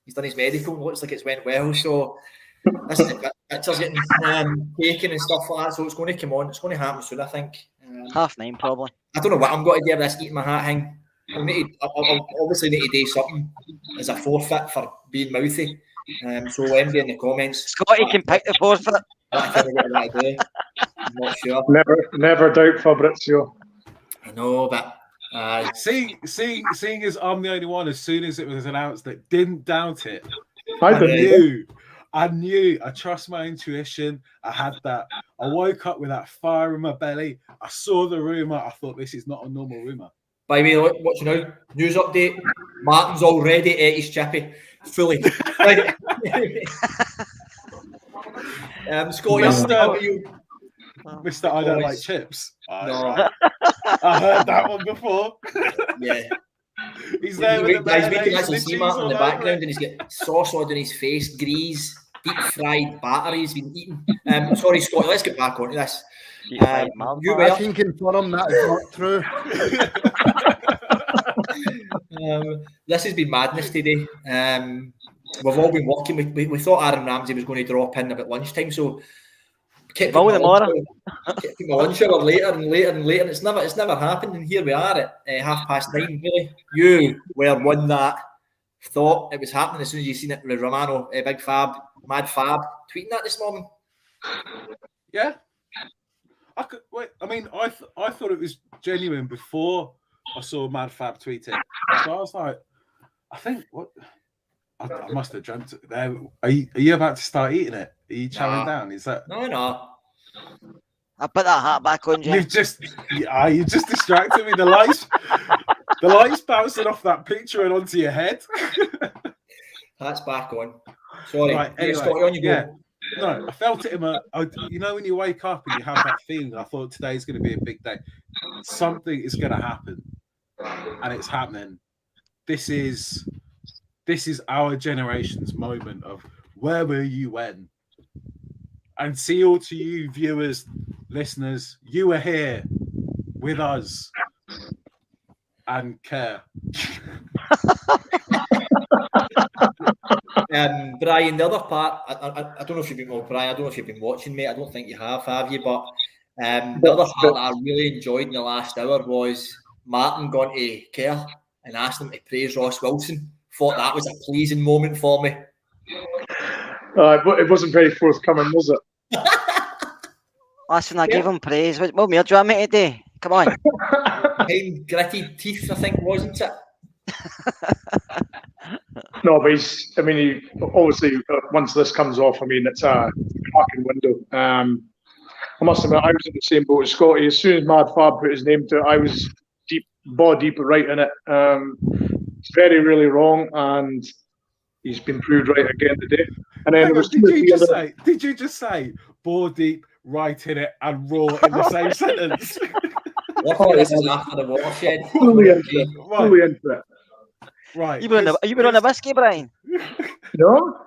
He's done his medical and looks like it's went well. So this is it. Pictures getting taken and stuff like that. So it's going to come on. It's going to happen soon, I think. 9:30 probably. I don't know what I'm going to do with this eating my hat thing. I'll obviously need to do something as a forfeit for being mouthy. So MD in the comments. Scotty can pick the forfeit. That's kind of what I want to do. I'm not sure. Never doubt Fabrizio. I know, but Seeing as I'm the only one, as soon as it was announced, that didn't doubt it. I didn't. I knew. I trust my intuition. I had that. I woke up with that fire in my belly. I saw the rumor. I thought, this is not a normal rumor. by the way, look, watch now. News update. Martin's already at his chippy. Fully. Scotty, Mr. I don't like chips. No. I heard that one before. Yeah. He's there with the guys, we can mayonnaise actually and see cheese Martin in all the over background, it. and he's got sauce on his face, grease, deep fried batter he's been eating. Sorry, Scotty, let's get back onto this. You I can confirm that is not true. This has been madness today. We've all been working. We thought Aaron Ramsey was going to drop in about lunchtime, so kept my lunch hour later and later and later. It's never happened, and here we are at 9:30. Really, you were one that thought it was happening as soon as you seen it with Romano, Big Fab, Mad Fab tweeting that this morning. Yeah. I thought it was genuine before I saw Mad Fab tweet it. So I was like, I think what I must have dreamt it. Are you about to start eating it? Are you chowing down? Is that no? I put that hat back on, Jim. you just distracted me. The lights bouncing off that picture and onto your head. That's back on. Sorry, Right, anyway, Scotty, on you go. yeah. No, I felt it in my. You know when you wake up and you have that feeling. I thought today's going to be a big day. Something is going to happen, and it's happening. This is our generation's moment of where were you when? And see all to you viewers, listeners, you were here with us and Kerr. Brian, the other part, I don't know if you've been Brian, I don't know if you've been watching, mate. I don't think you have you? But the other part that I really enjoyed in the last hour was Martin going to Kerr and asked him to praise Ross Wilson. Thought that was a pleasing moment for me. But it wasn't very forthcoming, was it? Listen, I gave him praise. What more do you want me to do? Come on. Behind gritty teeth, I think, wasn't it? No, but he obviously, once this comes off, it's a fucking window. I must admit, I was in the same boat as Scotty. As soon as Mad Fab put his name to it, I was deep right in it. It's very, really wrong, and he's been proved right again today. And then Did you just say bore deep, right in it, and raw in the same sentence? This is after the watershed. Fully into it. Right. You been on a whiskey, Brian? No.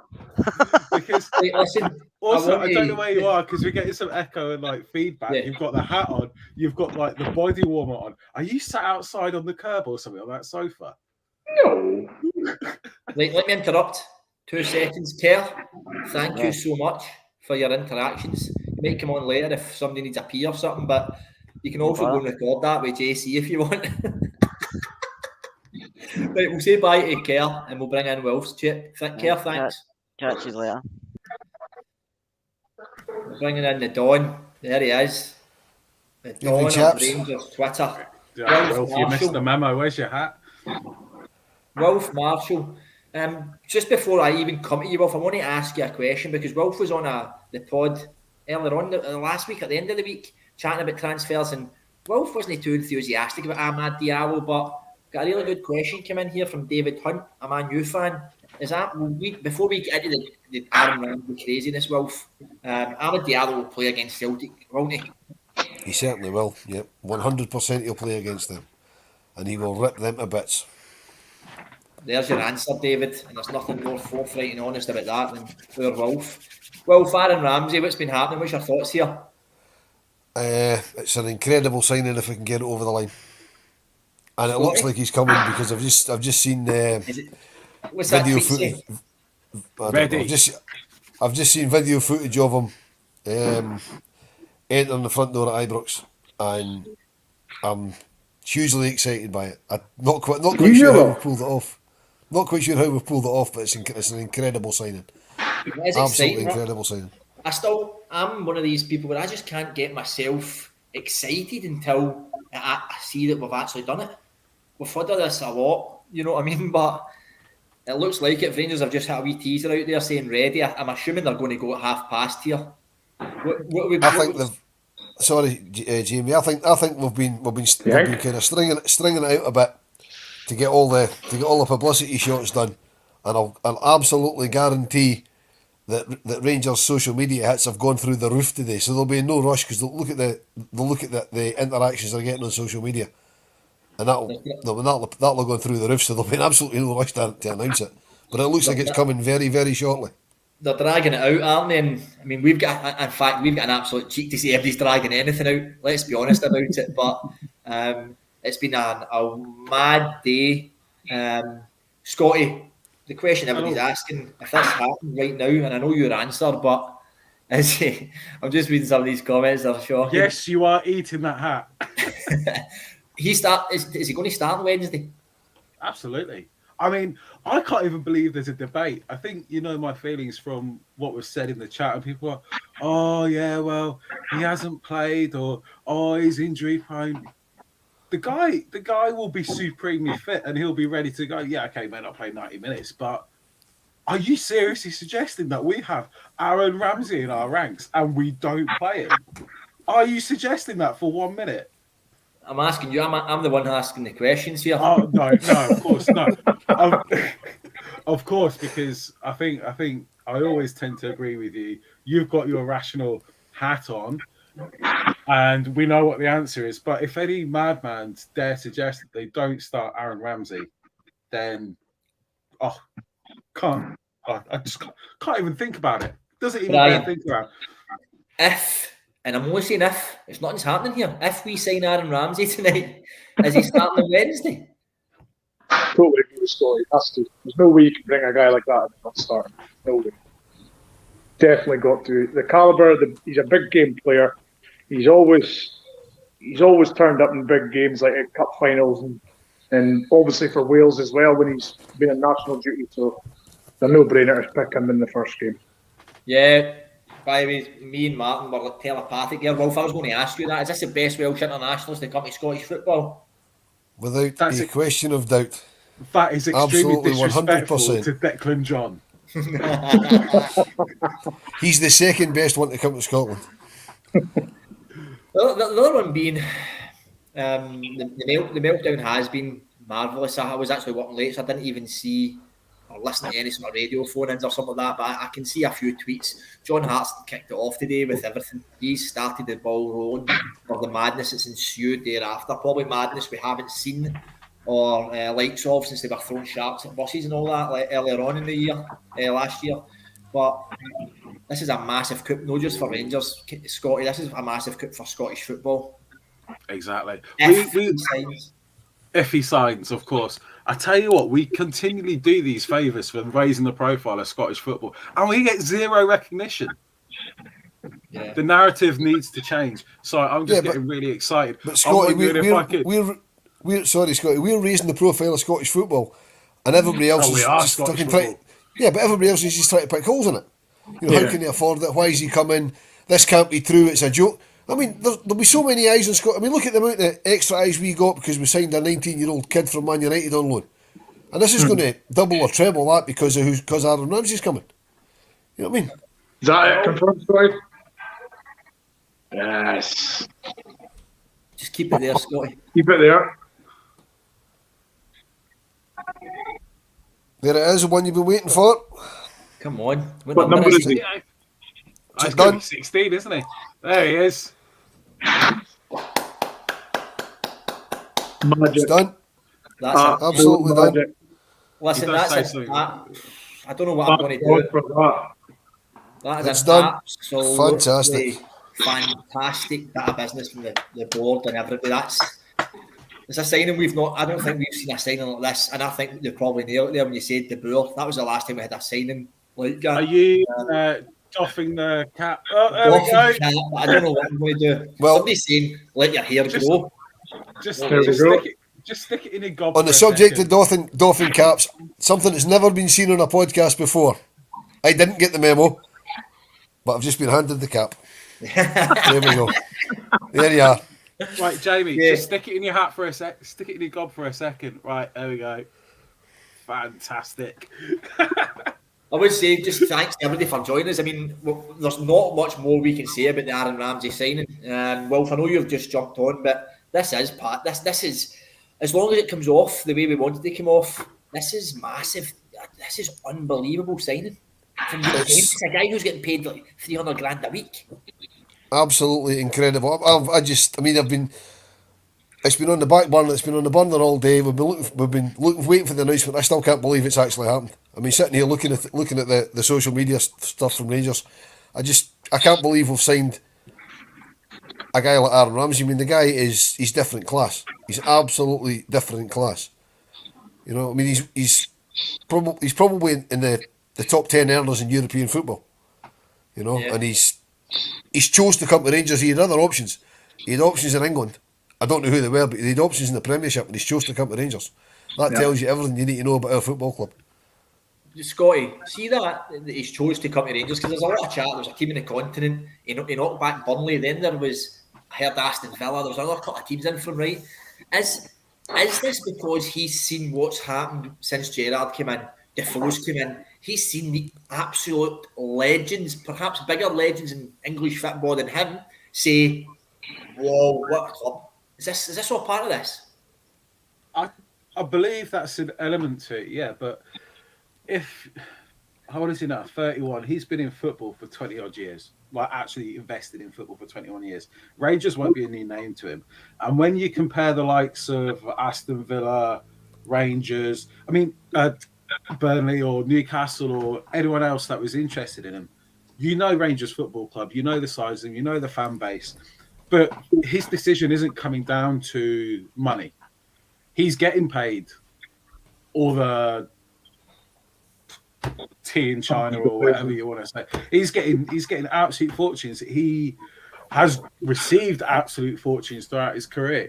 Because listen, also, I don't know where you are because we're getting some echo and feedback. Yeah. You've got the hat on, you've got the body warmer on. Are you sat outside on the curb or something on that sofa? No. Let me interrupt. 2 seconds, Kerr. Thank you so much for your interactions. You might come on later if somebody needs a pee or something, but you can also go and record that with JC if you want. Right, we'll say bye to Kerr and we'll bring in Wilf's chip. Kerr, thanks. Catch you later. We're bringing in the Don. There he is. The Don of Rangers Twitter. Yeah, Wilf, you missed the memo. Where's your hat? Wilf Marshall. Just before I even come to you, Wilf, I want to ask you a question because Wilf was on the pod earlier on last week, at the end of the week, chatting about transfers, and Wilf wasn't too enthusiastic about Amed Diallo, but got a really good question come in here from David Hunt, a Man U fan. Is that before we get into the Aaron Ramsey craziness, Wilf? Amed Diallo will play against Celtic, won't he? He certainly will. Yep, 100% he'll play against them, and he will rip them to bits. There's your answer, David, and there's nothing more forthright and honest about that than poor Wilf. Wilf, Aaron Ramsey, what's been happening? What's your thoughts here? It's an incredible signing if we can get it over the line. And it looks like he's coming because I've just seen video footage. Ready. I've just seen video footage of him entering the front door at Ibrox, and I'm hugely excited by it. I'm not quite sure how we've pulled it off. Not quite sure how we've pulled it off, but it's an incredible signing. It is Absolutely exciting, incredible signing. I'm one of these people where I just can't get myself excited until I see that we've actually done it. We've heard of this a lot, you know what I mean? But it looks like it. Rangers have just had a wee teaser out there saying ready. I'm assuming they're going to go at 50 here. Jamie. I think we've been kind of stringing it out a bit to get all the publicity shots done, and I'll absolutely guarantee that Rangers' social media hits have gone through the roof today. So there'll be no rush because they'll look at the interactions they're getting on social media, and that'll go through the roof. So there'll be absolutely no rush to announce it. But it looks like it's coming very, very shortly. They're dragging it out, aren't they? And I mean, we've got an absolute cheek to say everybody's dragging anything out. Let's be honest about it. But it's been a mad day. Scotty, the question everybody's asking, if this happened right now, and I know your answer, but I'm just reading some of these comments, they're shocking. Yes, you are eating that hat. Is he going to start on Wednesday? Absolutely. I mean, I can't even believe there's a debate. I think you know my feelings from what was said in the chat, and people are, oh yeah, well, he hasn't played, or oh, he's injury prone. The guy will be supremely fit and he'll be ready to go. Yeah, okay, may not play 90 minutes, but are you seriously suggesting that we have Aaron Ramsey in our ranks and we don't play him? Are you suggesting that for 1 minute? I'm asking you. I'm the one asking the questions here. Oh no, of course not. Of course, because I think I always tend to agree with you. You've got your rational hat on, and we know what the answer is. But if any madman dare suggest that they don't start Aaron Ramsey, then I just can't even think about it. Doesn't even dare think about it. And I'm only saying if, it's nothing's happening here. If we sign Aaron Ramsey tonight, is he starting on Wednesday? Totally agree with Scotty. Has to. There's no way you can bring a guy like that and not start him. No way. Definitely got to. The calibre, he's a big game player. He's always turned up in big games like at cup finals and obviously for Wales as well when he's been in national duty. So the no-brainer to pick him in the first game. Yeah. By the way, me and Martin were like telepathic here. Wolf, I was going to ask you that. Is this the best Welsh internationals to come to Scottish football? Without a question of doubt. That is extremely Absolutely, disrespectful 100%. to Declan John. He's the second best one to come to Scotland. The other one being the meltdown has been marvellous. I was actually working late, so I didn't even see or listen to any sort of radio phone-ins or something like that, but I can see a few tweets. John Hart's kicked it off today with everything. He's started the ball rolling for the madness that's ensued thereafter. Probably madness we haven't seen or likes of since they were throwing sharps at buses and all that like earlier on in the year, last year. But this is a massive coup, not just for Rangers, Scotty. This is a massive coup for Scottish football. Exactly. If he signs, of course. I tell you what, we continually do these favours for raising the profile of Scottish football, and we get zero recognition. Yeah. The narrative needs to change. So I'm just getting really excited. But Scotty, Scotty, we're raising the profile of Scottish football, and everybody else is just fucking trying. Yeah, but everybody else is just trying to pick holes in it. How can they afford it? Why is he coming? This can't be true. It's a joke. I mean, there'll be so many eyes on Scott. I mean, look at the amount of extra eyes we got because we signed a 19-year-old kid from Man United on loan. And this is going to double or treble that because Aaron Ramsey's coming. You know what I mean? Is that it confirmed, Scotty? Yes. Just keep it there, Scotty. Keep it there. There it is, the one you've been waiting for. Come on. What number is he? He's going to be 16, isn't he? There he is. Magic. It's done. That's absolutely done. Listen, that's it. I don't know what I'm going to do. That is fantastic bit of business from the board and everybody. It's a signing I don't think we've seen a signing like this, and I think they probably nailed it there when you said De Boer. That was the last time we had a signing Like, Are you doffing the cap? Oh, there we go. Cap, I don't know what I'm going to do. Well, somebody's saying, let your hair grow. Just There we go. stick it in a gob. on the subject of doffing caps, something that's never been seen on a podcast before. I didn't get the memo, but I've just been handed the cap. There we go. There you are. Right, Jamie, Yeah. just stick it in your hat for a sec. Stick it in your gob for a second. Right, there we go. Fantastic. I would say just thanks to everybody for joining us. I mean, there's not much more we can say about the Aaron Ramsey signing. Wilf, I know you've just jumped on, but this is This is, as long as it comes off the way we wanted it to come off, this is massive. This is unbelievable signing. From it's a guy who's getting paid like 300 grand a week. Absolutely incredible. It's been on the back burner. It's been on the burner all day. We've been waiting for the announcement. I still can't believe it's actually happened. I mean, sitting here looking at the social media stuff from Rangers, I can't believe we've signed a guy like Aaron Ramsey. I mean, the guy he's different class. He's absolutely different class. You know, I mean, he's probably in the top 10 earners in European football. You know, Yeah. and he's chose to come to Rangers. He had other options. He had options in England. I don't know who they were, but he had options in the Premiership, and he's chose to come to Rangers. That tells you everything you need to know about our football club. Scotty, see that he's chose to come to Rangers because there's a lot of chat. There was a team in the continent. He knocked back Burnley. Then there was, I heard Aston Villa. There was another couple of teams in from right. Is this because he's seen what's happened since Gerrard came in, Defoe's came in? He's seen the absolute legends, perhaps bigger legends in English football than him, say, "Whoa, what a club! Is this all part of this?" I believe that's an element to it, yeah. But how old is he now? 31. He's been in football for 20 odd years. Like actually invested in football for 21 years. Rangers won't be a new name to him. And when you compare the likes of Aston Villa, Rangers, I mean Burnley or Newcastle or anyone else that was interested in him, you know Rangers Football Club, you know the size of them, you know the fan base. But his decision isn't coming down to money. He's getting paid all the tea in China or whatever you want to say. He's getting absolute fortunes. He has received absolute fortunes throughout his career.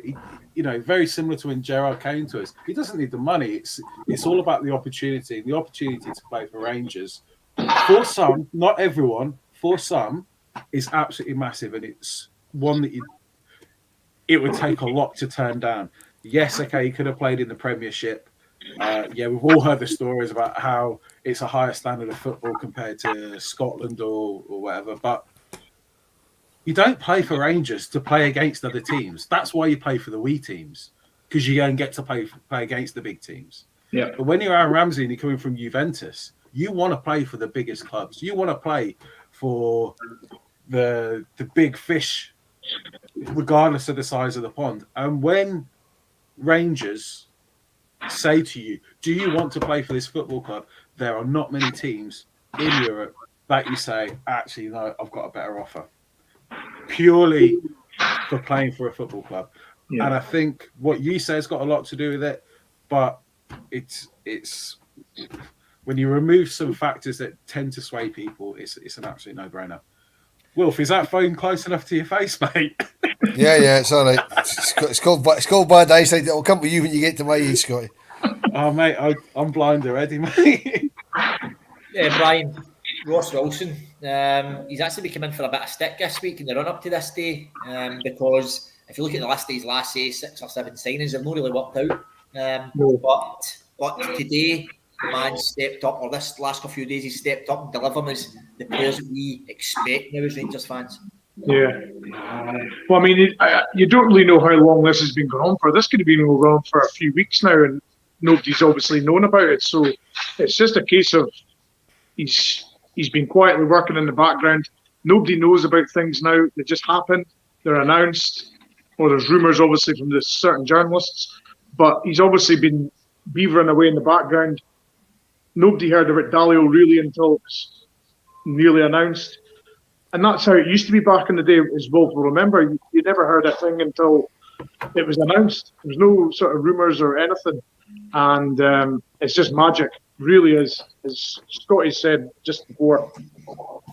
Very similar to when Gerrard came to us. He doesn't need the money. It's all about the opportunity. The opportunity to play for Rangers, for some, not everyone, for some, is absolutely massive, and it's one that it would take a lot to turn down. Yes, okay, he could have played in the Premiership. We've all heard the stories about how it's a higher standard of football compared to Scotland or whatever, but you don't play for Rangers to play against other teams. That's why you play for the wee teams, because you don't get to play against the big teams. Yeah. But when you're Aaron Ramsey and you're coming from Juventus, you want to play for the biggest clubs. You want to play for the big fish, regardless of the size of the pond. And when Rangers say to you, do you want to play for this football club? There are not many teams in Europe that you say, actually, no, I've got a better offer. Purely for playing for a football club. Yeah. And I think what you say has got a lot to do with it, but it's when you remove some factors that tend to sway people, it's an absolute no-brainer. Wolf, is that phone close enough to your face, mate? Yeah, it's all right. It's called bad eyesight. It'll come to you when you get to my age, Scotty. Oh, mate, I'm blind already, mate. Yeah, Brian, Ross Wilson, he's actually been coming for a bit of stick this week in the run-up to this day, because if you look at the list of his last, say, 6 or 7 signings, they've not really worked out. But today, the man stepped up, or this last few days, he stepped up and delivered as the players that we expect now as Rangers fans. Yeah. Well, I mean, you don't really know how long this has been going on for. This could have been going on for a few weeks now, and nobody's obviously known about it. So it's just a case of he's been quietly working in the background. Nobody knows about things now. They just happen. They're announced, or there's rumours, obviously, from the certain journalists. But he's obviously been beavering away in the background. Nobody heard about Diallo really until it was nearly announced. And that's how it used to be back in the day, as Wolf will remember. You never heard a thing until it was announced. There was no sort of rumours or anything. And it's just magic. really is, as Scotty said just before,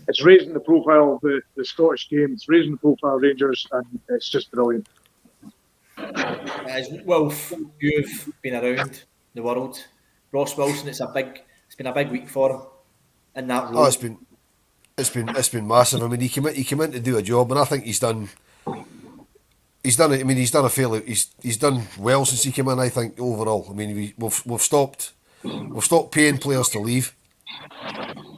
it's raising the profile of the Scottish game, it's raising the profile of Rangers, and it's just brilliant. As Wolf, you've been around the world. Ross Wilson, it's been a big week for him in that role. Oh, it's been massive. I mean, he came in to do a job, and I think he's done well since he came in. I think overall, I mean, we've stopped paying players to leave.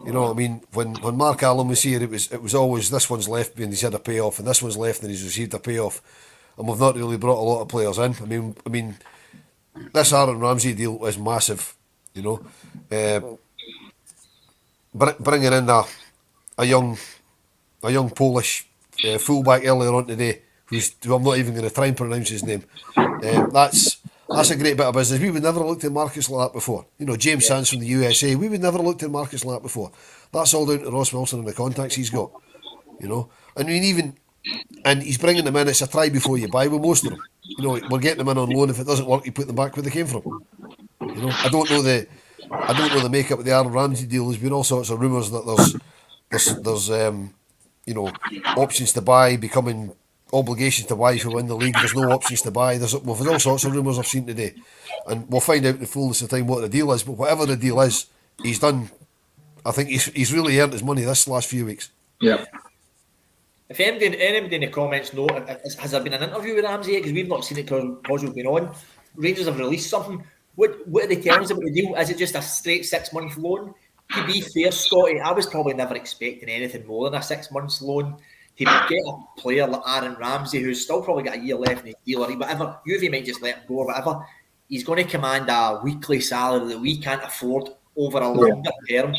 You know, I mean, when Mark Allen was here, it was always this one's left and he's had a payoff, and this one's left and he's received a payoff, and we've not really brought a lot of players in. I mean, this Aaron Ramsey deal is massive. You know, bringing in a young Polish fullback earlier on today, who I'm not even going to try and pronounce his name. That's a great bit of business. We would never have looked at markets like that before. You know, James Sands from the USA, we would never have looked at markets like that before. That's all down to Ross Wilson and the contacts he's got. You know, I mean, and he's bringing them in. It's a try before you buy with most of them. You know, we're getting them in on loan. If it doesn't work, you put them back where they came from. You know, I don't know the makeup of the Aaron Ramsey deal. There's been all sorts of rumours that there's you know, options to buy becoming obligations to buy if we win the league. There's no options to buy. There's all sorts of rumours I've seen today, and we'll find out in the fullness of time what the deal is. But whatever the deal is, he's done. I think he's really earned his money this last few weeks. Yeah. If anybody in the comments know, has there been an interview with Ramsey? Because we've not seen it because we've been on. Rangers have released something. What are they telling us about the deal? Is it just a straight 6 month loan? To be fair, Scotty, I was probably never expecting anything more than a 6 months loan. To get a player like Aaron Ramsey, who's still probably got a year left in his deal, or whatever, UV might just let him go or whatever, he's going to command a weekly salary that we can't afford over a longer term.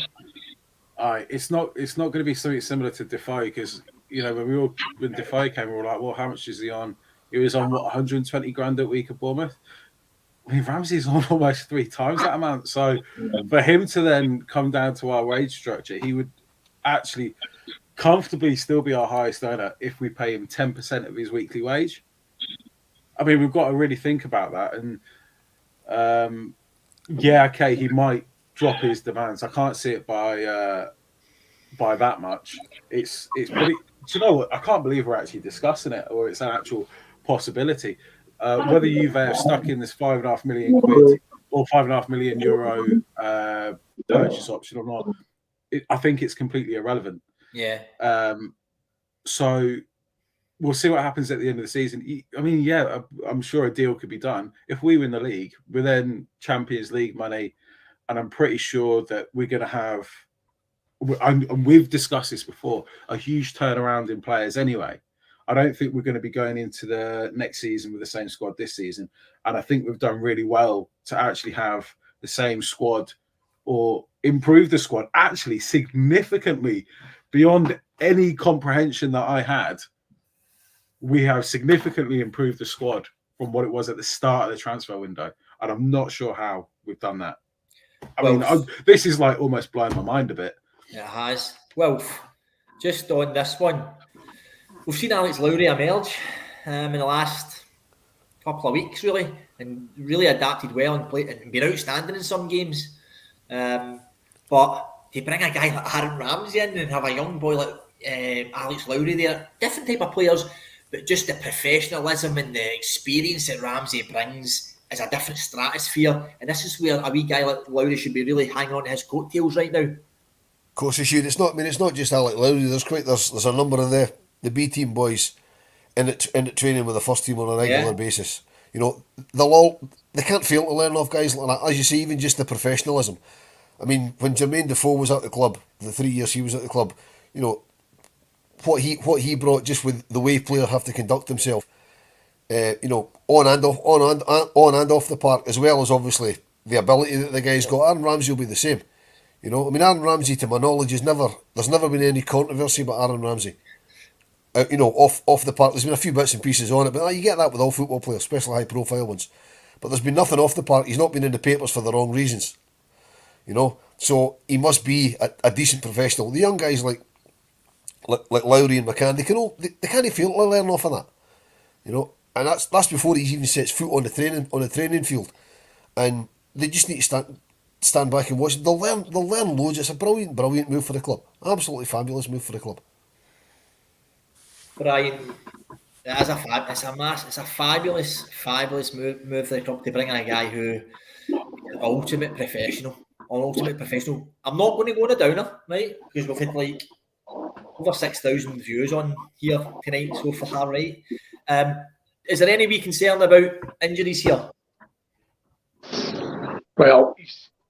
It's not going to be something similar to Defy, because, you know, when Defy came, we were like, well, how much is he on? He was on, 120 grand a week at Bournemouth? I mean, Ramsey's on almost 3 times that amount. So for him to then come down to our wage structure, he would actually comfortably still be our highest earner if we pay him 10% of his weekly wage. I mean, we've got to really think about that. And okay, he might drop his demands. I can't see it by that much. It's pretty. Do you know what? I can't believe we're actually discussing it, or it's an actual possibility. Whether you've stuck in this £5.5 million or €5.5 million purchase option or not, I think it's completely irrelevant. Yeah. So we'll see what happens at the end of the season. I mean, yeah, I'm sure a deal could be done. If we win the league, we're then Champions League money, and I'm pretty sure that we're going to have, and we've discussed this before, a huge turnaround in players anyway. I don't think we're going to be going into the next season with the same squad this season. And I think we've done really well to actually have the same squad or improve the squad actually significantly beyond any comprehension that I had. We have significantly improved the squad from what it was at the start of the transfer window. And I'm not sure how we've done that. I mean, this is like almost blowing my mind a bit. It has. Well, just on this one, we've seen Alex Lowry emerge in the last couple of weeks, really, and really adapted well and played and been outstanding in some games. But to bring a guy like Aaron Ramsey in and have a young boy like Alex Lowry there, different type of players, but just the professionalism and the experience that Ramsey brings is a different stratosphere. And this is where a wee guy like Lowry should be really hanging on to his coattails right now. Of course he should. It's not just Alex Lowry. There's a number of the B team boys in it training with the first team on a regular basis. You know, they can't fail to learn off guys like that. As you say, even just the professionalism. I mean, when Jermaine Defoe was at the club, the 3 years he was at the club, you know, what he brought just with the way players have to conduct themselves, you know, on and off the park, as well as obviously the ability that the guy's got. Aaron Ramsey will be the same. You know, I mean, Aaron Ramsey, to my knowledge, there's never been any controversy about Aaron Ramsey. You know, off the park. There's been a few bits and pieces on it, but you get that with all football players, especially high-profile ones. But there's been nothing off the park. He's not been in the papers for the wrong reasons. You know, so he must be a decent professional. The young guys like Lowry and McCann, they can't fail to learn off of that. You know, and that's before he even sets foot on the training field, and they just need to stand back and watch. They'll learn loads. It's a brilliant move for the club. Absolutely fabulous move for the club. Brian, it's a fabulous move for the club to bring in a guy who is an ultimate professional. I'm not going to go on a downer, right? Because we've had like over 6,000 views on here tonight so far, right? Is there any wee concern about injuries here? Well,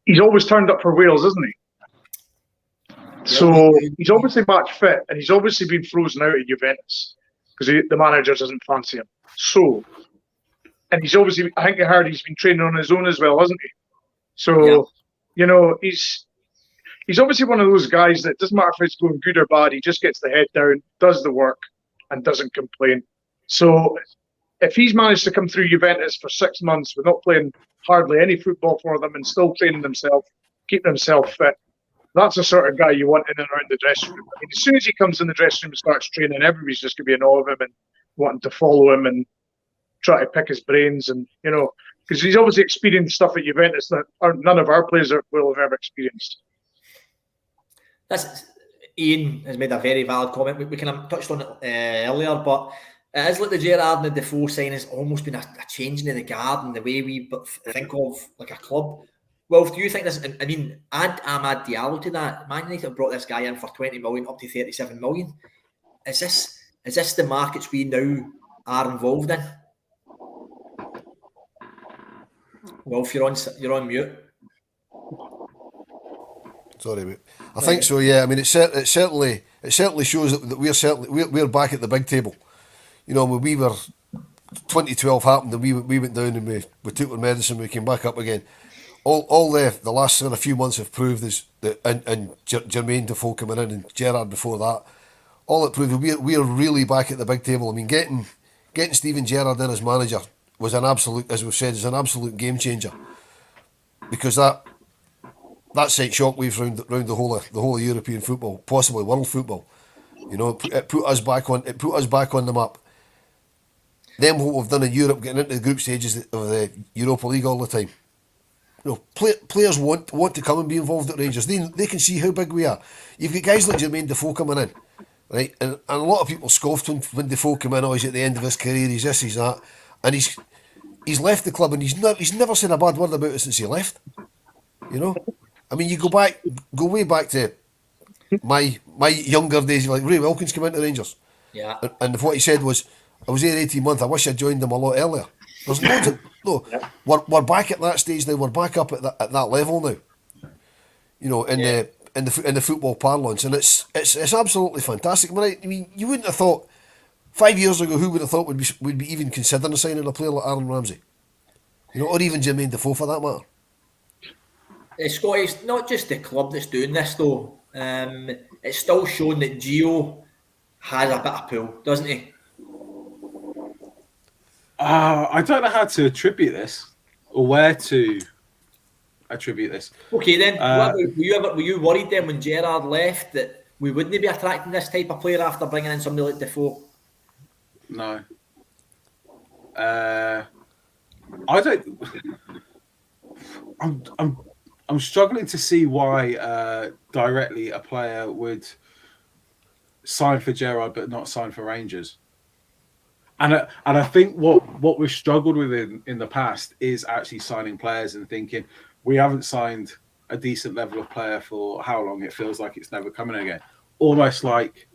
he's always turned up for Wales, isn't he? So he's obviously match fit, and he's obviously been frozen out at Juventus because the manager doesn't fancy him. So, and he's obviously, I think I heard he's been training on his own as well, hasn't he? So, you know, he's obviously one of those guys that doesn't matter if it's going good or bad, he just gets the head down, does the work, and doesn't complain. So, if he's managed to come through Juventus for 6 months with not playing hardly any football for them and still training himself, keeping himself fit, that's the sort of guy you want in and around the dressing room. I mean, as soon as he comes in the dressing room and starts training, everybody's just going to be in awe of him and wanting to follow him and try to pick his brains. And, you know, because he's obviously experienced stuff at Juventus that none of our players will have ever experienced. Ian has made a very valid comment. We kind of touched on it earlier, but it is like the Gerrard and the Defoe sign has almost been a changing of the guard and the way we think of like a club. Well, do you think this? I mean, add Amed Diallo to that. Man United have brought this guy in for 20 million up to 37 million. Is this the markets we now are involved in? Wolf, you're on mute. Sorry, mate. I think so. Yeah. I mean, it certainly shows that we're back at the big table. You know, when we were 2012 happened and we went down and we took our medicine, we came back up again. All the last sort of few months have proved is that and Jermaine Defoe coming in and Gerrard before that, all it proved we're really back at the big table. I mean, getting Steven Gerrard in as manager was an absolute, as we've said, is an absolute game changer, because that sent shockwaves round the whole of European football, possibly world football. You know, it put us back on the map. Then what we've done in Europe, getting into the group stages of the Europa League all the time. You know, players want to come and be involved at Rangers. They can see how big we are. You've got guys like Jermaine Defoe coming in, right? And a lot of people scoffed when Defoe came in. Oh, he's at the end of his career. He's this, he's that, and he's left the club, and he's never said a bad word about it since he left. You know, I mean, you go way back to my younger days. Like Ray Wilkins came into Rangers, yeah, and what he said was, "I was there 18 months. I wish I joined them a lot earlier." There's loads of we're back at that stage now. We're back up at that level now. You know, in the football parlance, and it's absolutely fantastic. I mean, you wouldn't have thought 5 years ago who would have thought would be even considering signing a player like Aaron Ramsey, you know, or even Jermaine Defoe for that matter. Scotty, it's not just the club that's doing this though. It's still shown that Gio has a bit of pull, doesn't he? I don't know how to attribute this or where to attribute this. Okay, then were you worried then when Gerrard left that we wouldn't be attracting this type of player after bringing in somebody like Defoe? No. I don't. I'm struggling to see why directly a player would sign for Gerrard but not sign for Rangers. And I think what we've struggled with in the past is actually signing players and thinking we haven't signed a decent level of player for how long. It feels like it's never coming again. Almost like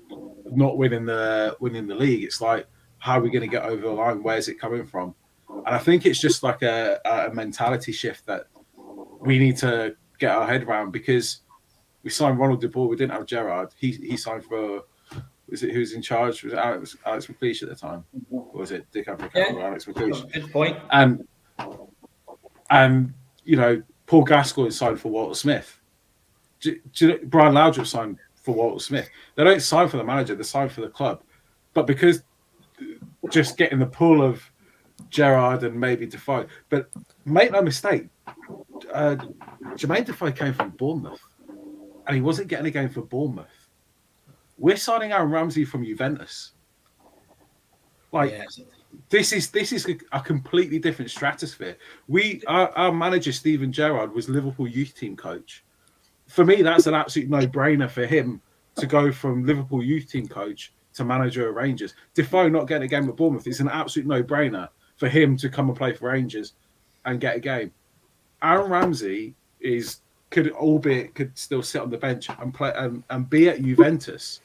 not winning the league. It's like, how are we going to get over the line? Where's it coming from? And I think it's just like a mentality shift that we need to get our head around, because we signed Ronald De Boer. We didn't have Gerrard. He signed for. Was it who's in charge? Was it Alex McLeish at the time? Or was it Dick Africa or Alex McLeish? Good point. And you know, Paul Gascoigne signed for Walter Smith. Brian Laudrup signed for Walter Smith. They don't sign for the manager; they sign for the club. But because just getting the pull of Gerrard and maybe Defoe, but make no mistake, Jermaine Defoe came from Bournemouth, and he wasn't getting a game for Bournemouth. We're signing Aaron Ramsey from Juventus. Like, this is a completely different stratosphere. Our manager Steven Gerrard was Liverpool youth team coach. For me, that's an absolute no-brainer for him to go from Liverpool youth team coach to manager of Rangers. Defoe not getting a game at Bournemouth is an absolute no-brainer for him to come and play for Rangers and get a game. Aaron Ramsey could still sit on the bench and play and be at Juventus.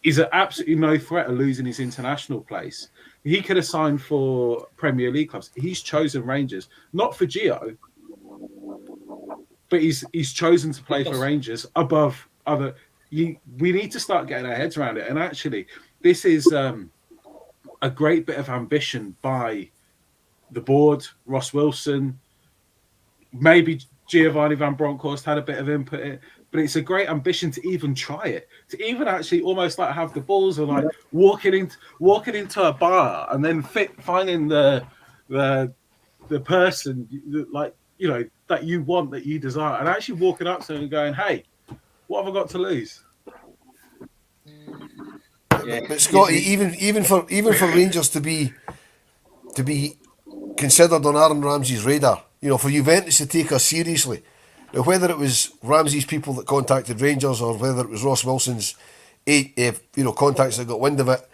Is absolutely no threat of losing his international place. He could have signed for Premier League clubs. He's chosen Rangers, not for Gio, but he's chosen to play for Rangers above other. We need to start getting our heads around it. And actually, this is a great bit of ambition by the board, Ross Wilson, maybe Giovanni Van Bronckhorst had a bit of input in it, but it's a great ambition to even try it, to even actually almost like have the balls of like walking into a bar and then finding the person like, you know, that you want, that you desire, and actually walking up to them and going, "Hey, what have I got to lose?" Yeah. But Scotty, even for Rangers to be considered on Aaron Ramsey's radar, you know, for Juventus to take us seriously. Now, whether it was Ramsey's people that contacted Rangers or whether it was Ross Wilson's, contacts that got wind of it.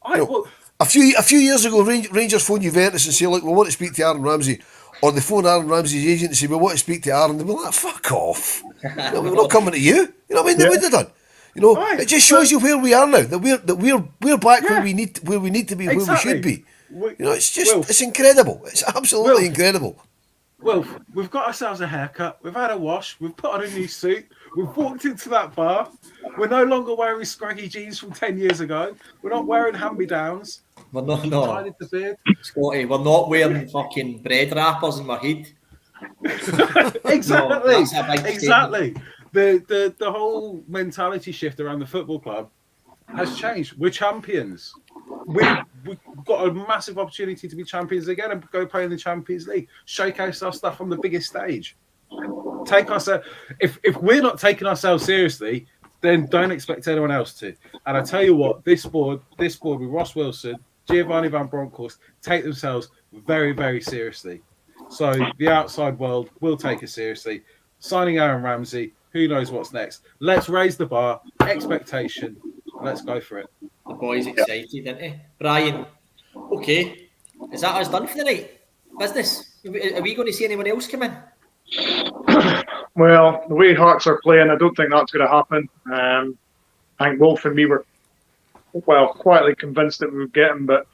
A few years ago, Rangers phoned Juventus and say, "Look, we want to speak to Aaron Ramsey," or they phone Aaron Ramsey's agent and say, "We want to speak to Aaron." They were like, "Fuck off! We're not coming to you." You know what I mean? They would have done. You know, it just shows you where we are now. That we're back where we need to be, exactly. Where we should be. You know, it's just it's incredible. It's absolutely incredible. Well, we've got ourselves a haircut. We've had a wash. We've put on a new suit. We've walked into that bar. We're no longer wearing scraggy jeans from 10 years ago. We're not wearing hand-me-downs. We're not. Scotty, we're not wearing fucking bread wrappers in my head. Exactly. Exactly. The whole mentality shift around the football club has changed. We're champions. We've got a massive opportunity to be champions again and go play in the Champions League. Showcase our stuff on the biggest stage. Take us. If we're not taking ourselves seriously, then don't expect anyone else to. And I tell you what, this board with Ross Wilson, Giovanni Van Bronckhorst, take themselves very, very seriously. So the outside world will take us seriously. Signing Aaron Ramsey, who knows what's next? Let's raise the bar, expectation. Let's go for it. The boy's excited, isn't he? Brian, okay. Is that us done for the night? Business? Are we going to see anyone else come in? Well, the way Hearts are playing, I don't think that's going to happen. I think Wolf and me were, quietly convinced that we would get him, but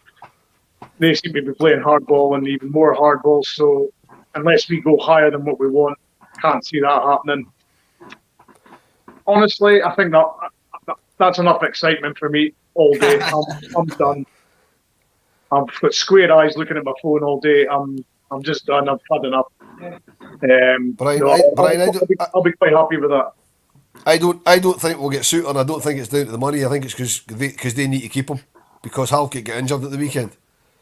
they seem to be playing hardball and even more hardball. So unless we go higher than what we want, can't see that happening. Honestly, I think that's enough excitement for me all day. I'm done. I've got square eyes looking at my phone all day. I'm just done. I've had enough. Brian, I'll be quite happy with that. I don't think we'll get Souttar, and I don't think it's down to the money. I think it's because they need to keep him because Halkett got injured at the weekend.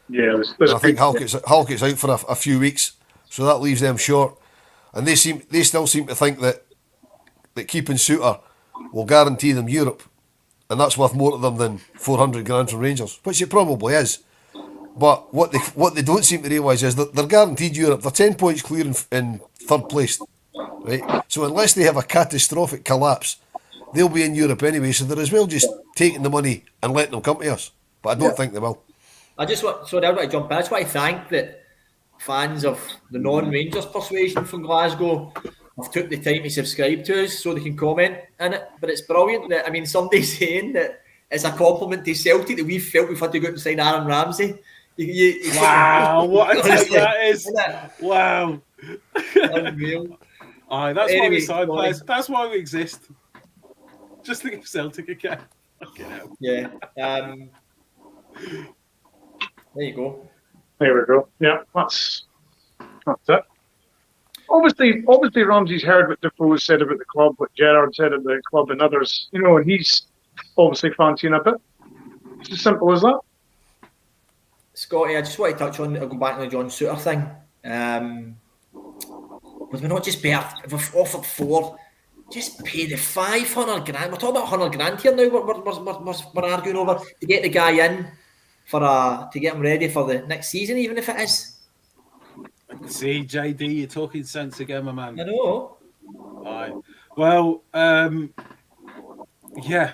Yeah, I think Halkett's out for a few weeks, so that leaves them short. And they still seem to think that keeping Souttar will guarantee them Europe, and that's worth more to them than 400 grand from Rangers, which it probably is. But what they don't seem to realise is that they're guaranteed Europe. They're 10 points clear in third place, right? So unless they have a catastrophic collapse, they'll be in Europe anyway. So they're as well just taking the money and letting them come to us. But I don't think they will. I want to jump in. I just want to thank that fans of the non-Rangers persuasion from Glasgow have took the time to subscribe to us so they can comment in it. But it's brilliant that, I mean, somebody's saying that it's a compliment to Celtic that we felt we've had to go out and sign Aaron Ramsey. Wow, what a take that is. Wow. Unreal. Aye, that's why we sign players. That's why we exist. Just to give Celtic a game. Yeah. There you go. There we go. Yeah, that's it. Obviously, Ramsey's heard what Defoe said about the club, what Gerrard said about the club, and others. You know, and he's obviously fancying a bit. It's as simple as that. Scotty, I just want to touch on. I'll go back to the John Souttar thing. Would we not just pay? If we've offered 4, just pay the 500 grand. We're talking about 100 grand here now. We're arguing over to get the guy in to get him ready for the next season, even if it is. See, JD, you're talking sense again, my man. I know. Aye. Well, yeah.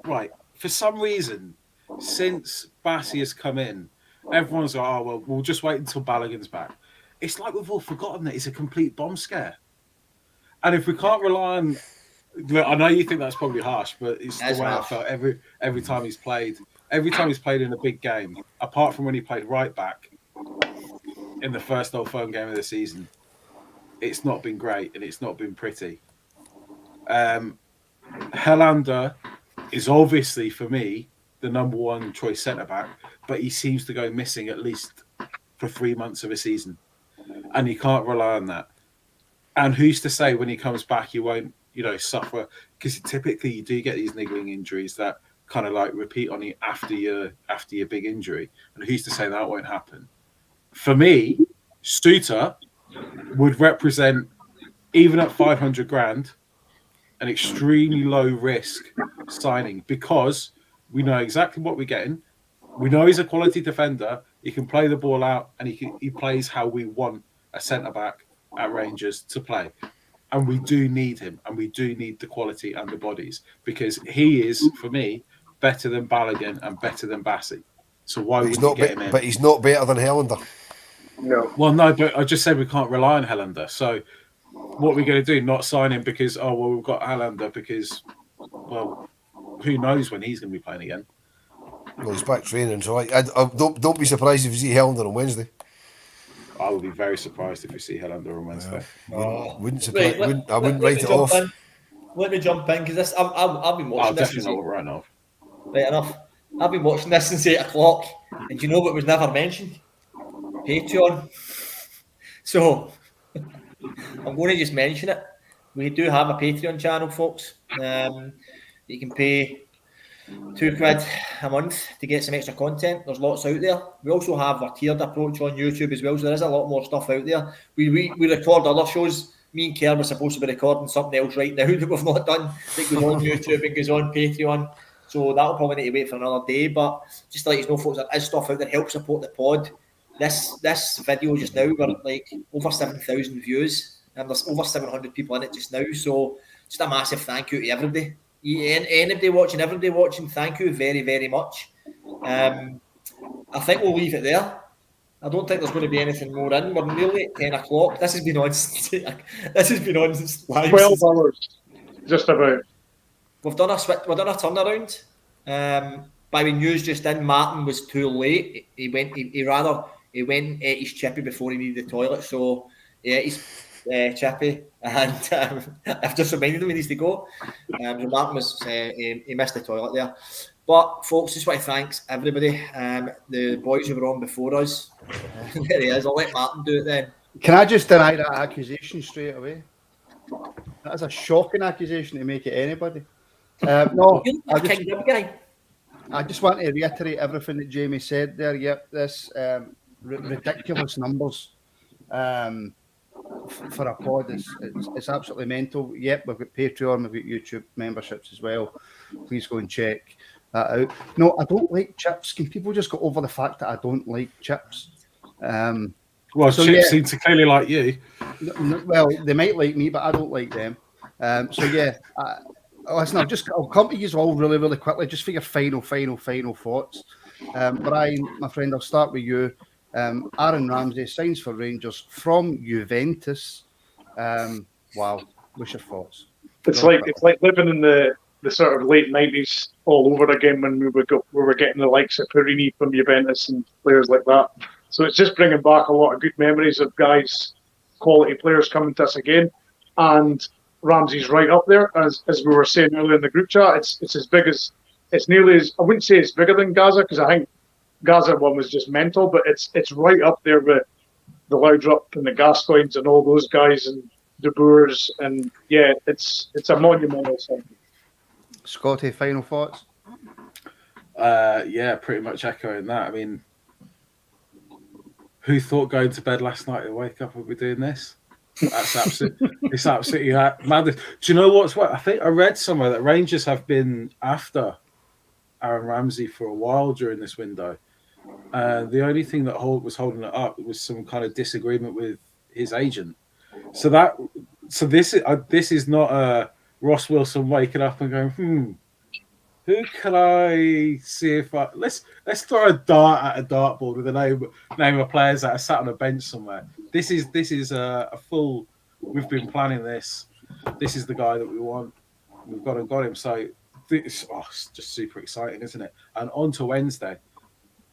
Right. For some reason, since Bassey has come in, everyone's like, oh, well, we'll just wait until Balogun's back. It's like we've all forgotten that it's a complete bomb scare. And if we can't rely on... I know you think that's probably harsh, but it's the way I felt every time he's played. Every time he's played in a big game, apart from when he played right back in the first Old Firm game of the season, it's not been great and it's not been pretty. Helander is obviously, for me, the number one choice centre-back, but he seems to go missing at least for 3 months of a season. And you can't rely on that. And who's to say when he comes back he won't, suffer? Because typically you do get these niggling injuries that kind of like repeat on you after your big injury. And who's to say that won't happen? For me, Souttar would represent, even at 500 grand, an extremely low risk signing because we know exactly what we're getting. We know he's a quality defender. He can play the ball out and he plays how we want a centre-back at Rangers to play. And we do need him, and we do need the quality and the bodies because he is, for me, better than Balogun and better than Bassey. So why would you get him in? But he's not better than Helander. No. Well, no, but I just said we can't rely on Helander. So what are we going to do? Not sign him because, we've got Helander because, who knows when he's going to be playing again? Well, he's back training, so I don't be surprised if you see Helander on Wednesday. I would be very surprised if we see Helander on Wednesday. Wouldn't surprise. I wouldn't write it off. Let me jump in because I've been watching this. Definitely not right now. Right enough. I've been watching this since 8 o'clock, and you know what was never mentioned? Patreon. So I'm going to just mention it. We do have a Patreon channel, folks. You can pay £2 a month to get some extra content. There's lots out there. We also have our tiered approach on YouTube as well, so there is a lot more stuff out there. We record other shows. Me and Kerr were supposed to be recording something else right now that we've not done. That goes on YouTube and goes on Patreon. So that'll probably need to wait for another day. But just to let you know, folks, there is stuff out there to help support the pod. This video just now, we're like over 7,000 views, and there's over 700 people in it just now. So just a massive thank you to everybody. Everybody watching, thank you very, very much. I think we'll leave it there. I don't think there's going to be anything more in. We're nearly at 10 o'clock. This has been on since live. 12 hours, just about. We've done a turnaround. By the news just in, Martin was too late. He went at his chippy before he needed the toilet. So yeah, he's chippy, and I've just reminded him he needs to go. So Martin was he missed the toilet there. But folks, just want to thank everybody. The boys who were on before us. There he is. I'll let Martin do it then. Can I just deny that accusation straight away? That is a shocking accusation to make at anybody. No, I just want to reiterate everything that Jamie said there. Yep, this ridiculous numbers for a pod it's absolutely mental. Yep, we've got Patreon, we've got YouTube memberships as well. Please go and check that out. No, I don't like chips. Can people just go over the fact that I don't like chips? Well, so chips seem to clearly like you. Well, they might like me, but I don't like them. So yeah, listen, I'll come to you all really, really quickly, just for your final thoughts. Brian, my friend, I'll start with you. Aaron Ramsey signs for Rangers from Juventus. Wow, what's your thoughts? It's like living in the sort of late 90s all over again when we were getting the likes of Perini from Juventus and players like that. So it's just bringing back a lot of good memories of guys, quality players coming to us again. And Ramsey's right up there, as we were saying earlier in the group chat. It's as big as, it's nearly as, I wouldn't say it's bigger than Gaza, because I think Gaza one was just mental, but it's right up there with the Laudrup and the Gascoignes and all those guys and De Boers, and yeah, it's a monumental thing. Scotty, final thoughts? Yeah, pretty much echoing that. I mean, who thought going to bed last night and wake up and be doing this? It's absolutely mad. Do you know what's what? I think I read somewhere that Rangers have been after Aaron Ramsey for a while during this window. The only thing that was holding it up was some kind of disagreement with his agent. So this is not a Ross Wilson waking up and going, who can I see if I let's throw a dart at a dartboard with the name of players that are sat on a bench somewhere. This is a full. We've been planning this. This is the guy that we want. We've got him. So it's just super exciting, isn't it? And on to Wednesday.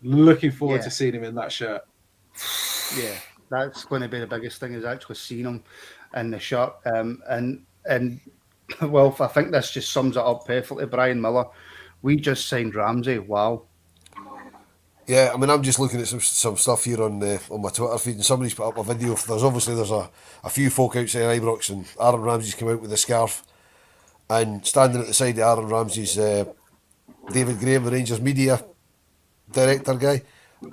Looking forward to seeing him in that shirt. Yeah, that's going to be the biggest thing, is actually seeing him in the shirt. And well, I think this just sums it up perfectly. Brian Miller, we just signed Ramsey. Wow. Yeah, I mean, I'm just looking at some stuff here on my Twitter feed, and somebody's put up a video. There's a few folk outside Ibrox, and Aaron Ramsey's come out with a scarf, and standing at the side of Aaron Ramsey's David Graham, the Rangers media director guy,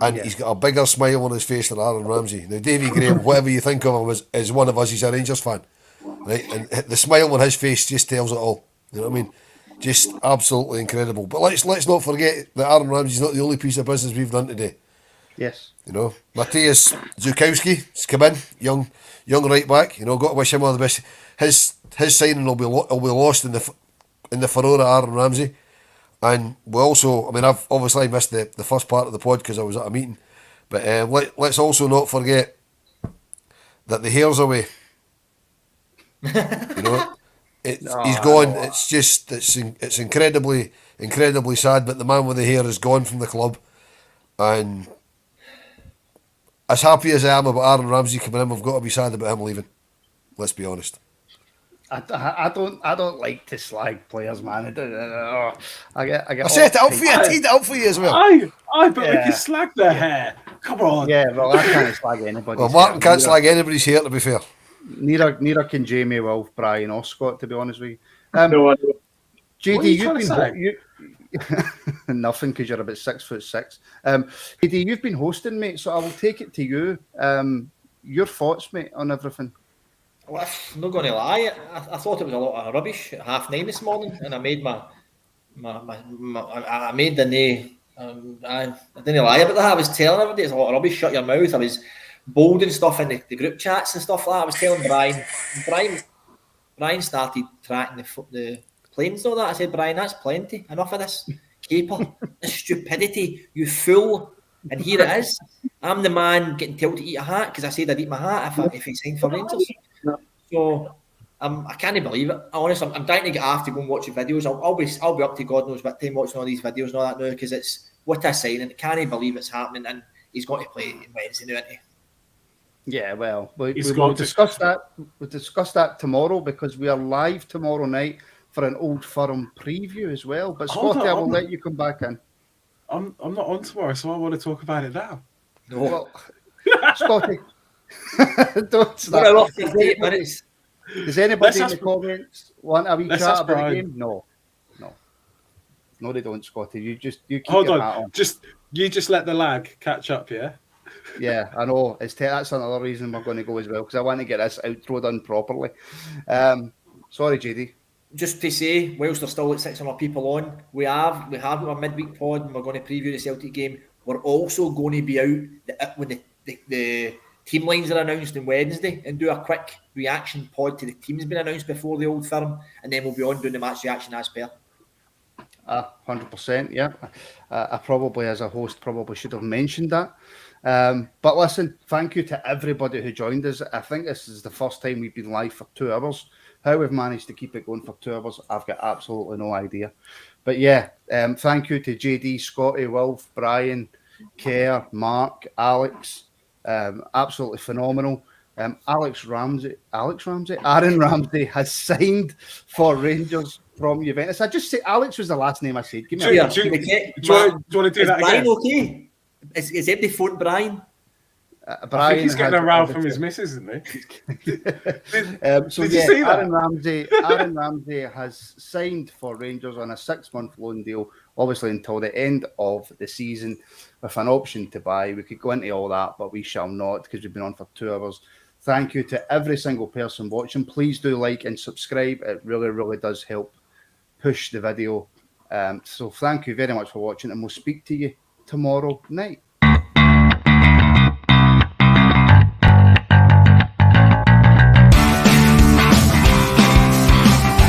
and he's got a bigger smile on his face than Aaron Ramsey. Now, Davy Graham, whatever you think of him, is one of us. He's a Rangers fan, right? And the smile on his face just tells it all. You know what I mean? Just absolutely incredible. But let's not forget that Aaron Ramsey's not the only piece of business we've done today. Yes. You know, Mateusz Zukowski has come in, young right back. You know, got to wish him all the best. His signing will be lost in the furore of Aaron Ramsey. And we also, I mean, I've obviously missed the first part of the pod because I was at a meeting. But let's also not forget that the hair's away. You know, he's gone. It's incredibly sad. But the man with the hair is gone from the club, and as happy as I am about Aaron Ramsey coming in, we've got to be sad about him leaving. Let's be honest. I don't like to slag players, man. I get. I set it up for you. I teed it up for you as well. I bet we can slag their hair. Come on. Yeah, well, I can't slag anybody. Well, Martin can't slag anybody's hair, to be fair. Neither can Jamie, Wolf, Brian, or Scott, to be honest with you. No, I don't. JD, you've been nothing because you're about 6'6". JD, you've been hosting, mate. So I will take it to you. Your thoughts, mate, on everything. Well, I'm not going to lie. I thought it was a lot of rubbish at 9:30 this morning, and I made I made the nay. I didn't lie about that. I was telling everybody it's a lot of rubbish. Shut your mouth. I was bolding stuff in the group chats and stuff like that. I was telling Brian started tracking the planes and all that. I said, Brian, that's plenty. Enough of this caper, this stupidity, you fool. And here it is. I'm the man getting told to eat a hat because I said I'd eat my hat if he signed for Rangers. So I can't believe it. Honestly, I'm dying to get off to go and watch the videos. I'll be up to God knows what time watching all these videos and all that now, because it's what a signing. I can't believe it's happening, and he's got to play Wednesday now, isn't he? Yeah, well, we'll discuss that. We'll discuss that tomorrow, because we are live tomorrow night for an Old Firm preview as well. But Scotty, I will let you come back in. I'm not on tomorrow, so I want to talk about it now. No, well, Scotty, don't start. Does anybody in the comments want a wee chat about the game? No, they don't, Scotty. You keep hold your on. hat on. You just let the lag catch up, yeah. Yeah, I know. That's another reason we're going to go as well, because I want to get this outro done properly. Sorry, JD. Just to say, whilst there's still 600 people on, we have our midweek pod, and we're going to preview the Celtic game. We're also going to be out when the team lines are announced on Wednesday, and do a quick reaction pod to the teams being announced before the Old Firm, and then we'll be on doing the match reaction as per. 100%, yeah. I probably, as a host, should have mentioned that. But listen, thank you to everybody who joined us. I think this is the first time we've been live for 2 hours. How we've managed to keep it going for 2 hours, I've got absolutely no idea. But yeah, thank you to JD, Scotty, Wolf, Brian, Kerr, Mark, Alex. Absolutely phenomenal. Aaron Ramsey has signed for Rangers from Juventus. I just say Alex was the last name I said. Give me do you want to do that Brian again? Okay? Is empty phone Brian? I think he's getting a row from his missus, isn't he? Did you see that? Aaron Ramsey has signed for Rangers on a 6-month loan deal, obviously until the end of the season, with an option to buy. We could go into all that, but we shall not, because we've been on for 2 hours. Thank you to every single person watching. Please do like and subscribe. It really, really does help push the video So thank you very much for watching, and we'll speak to you tomorrow night.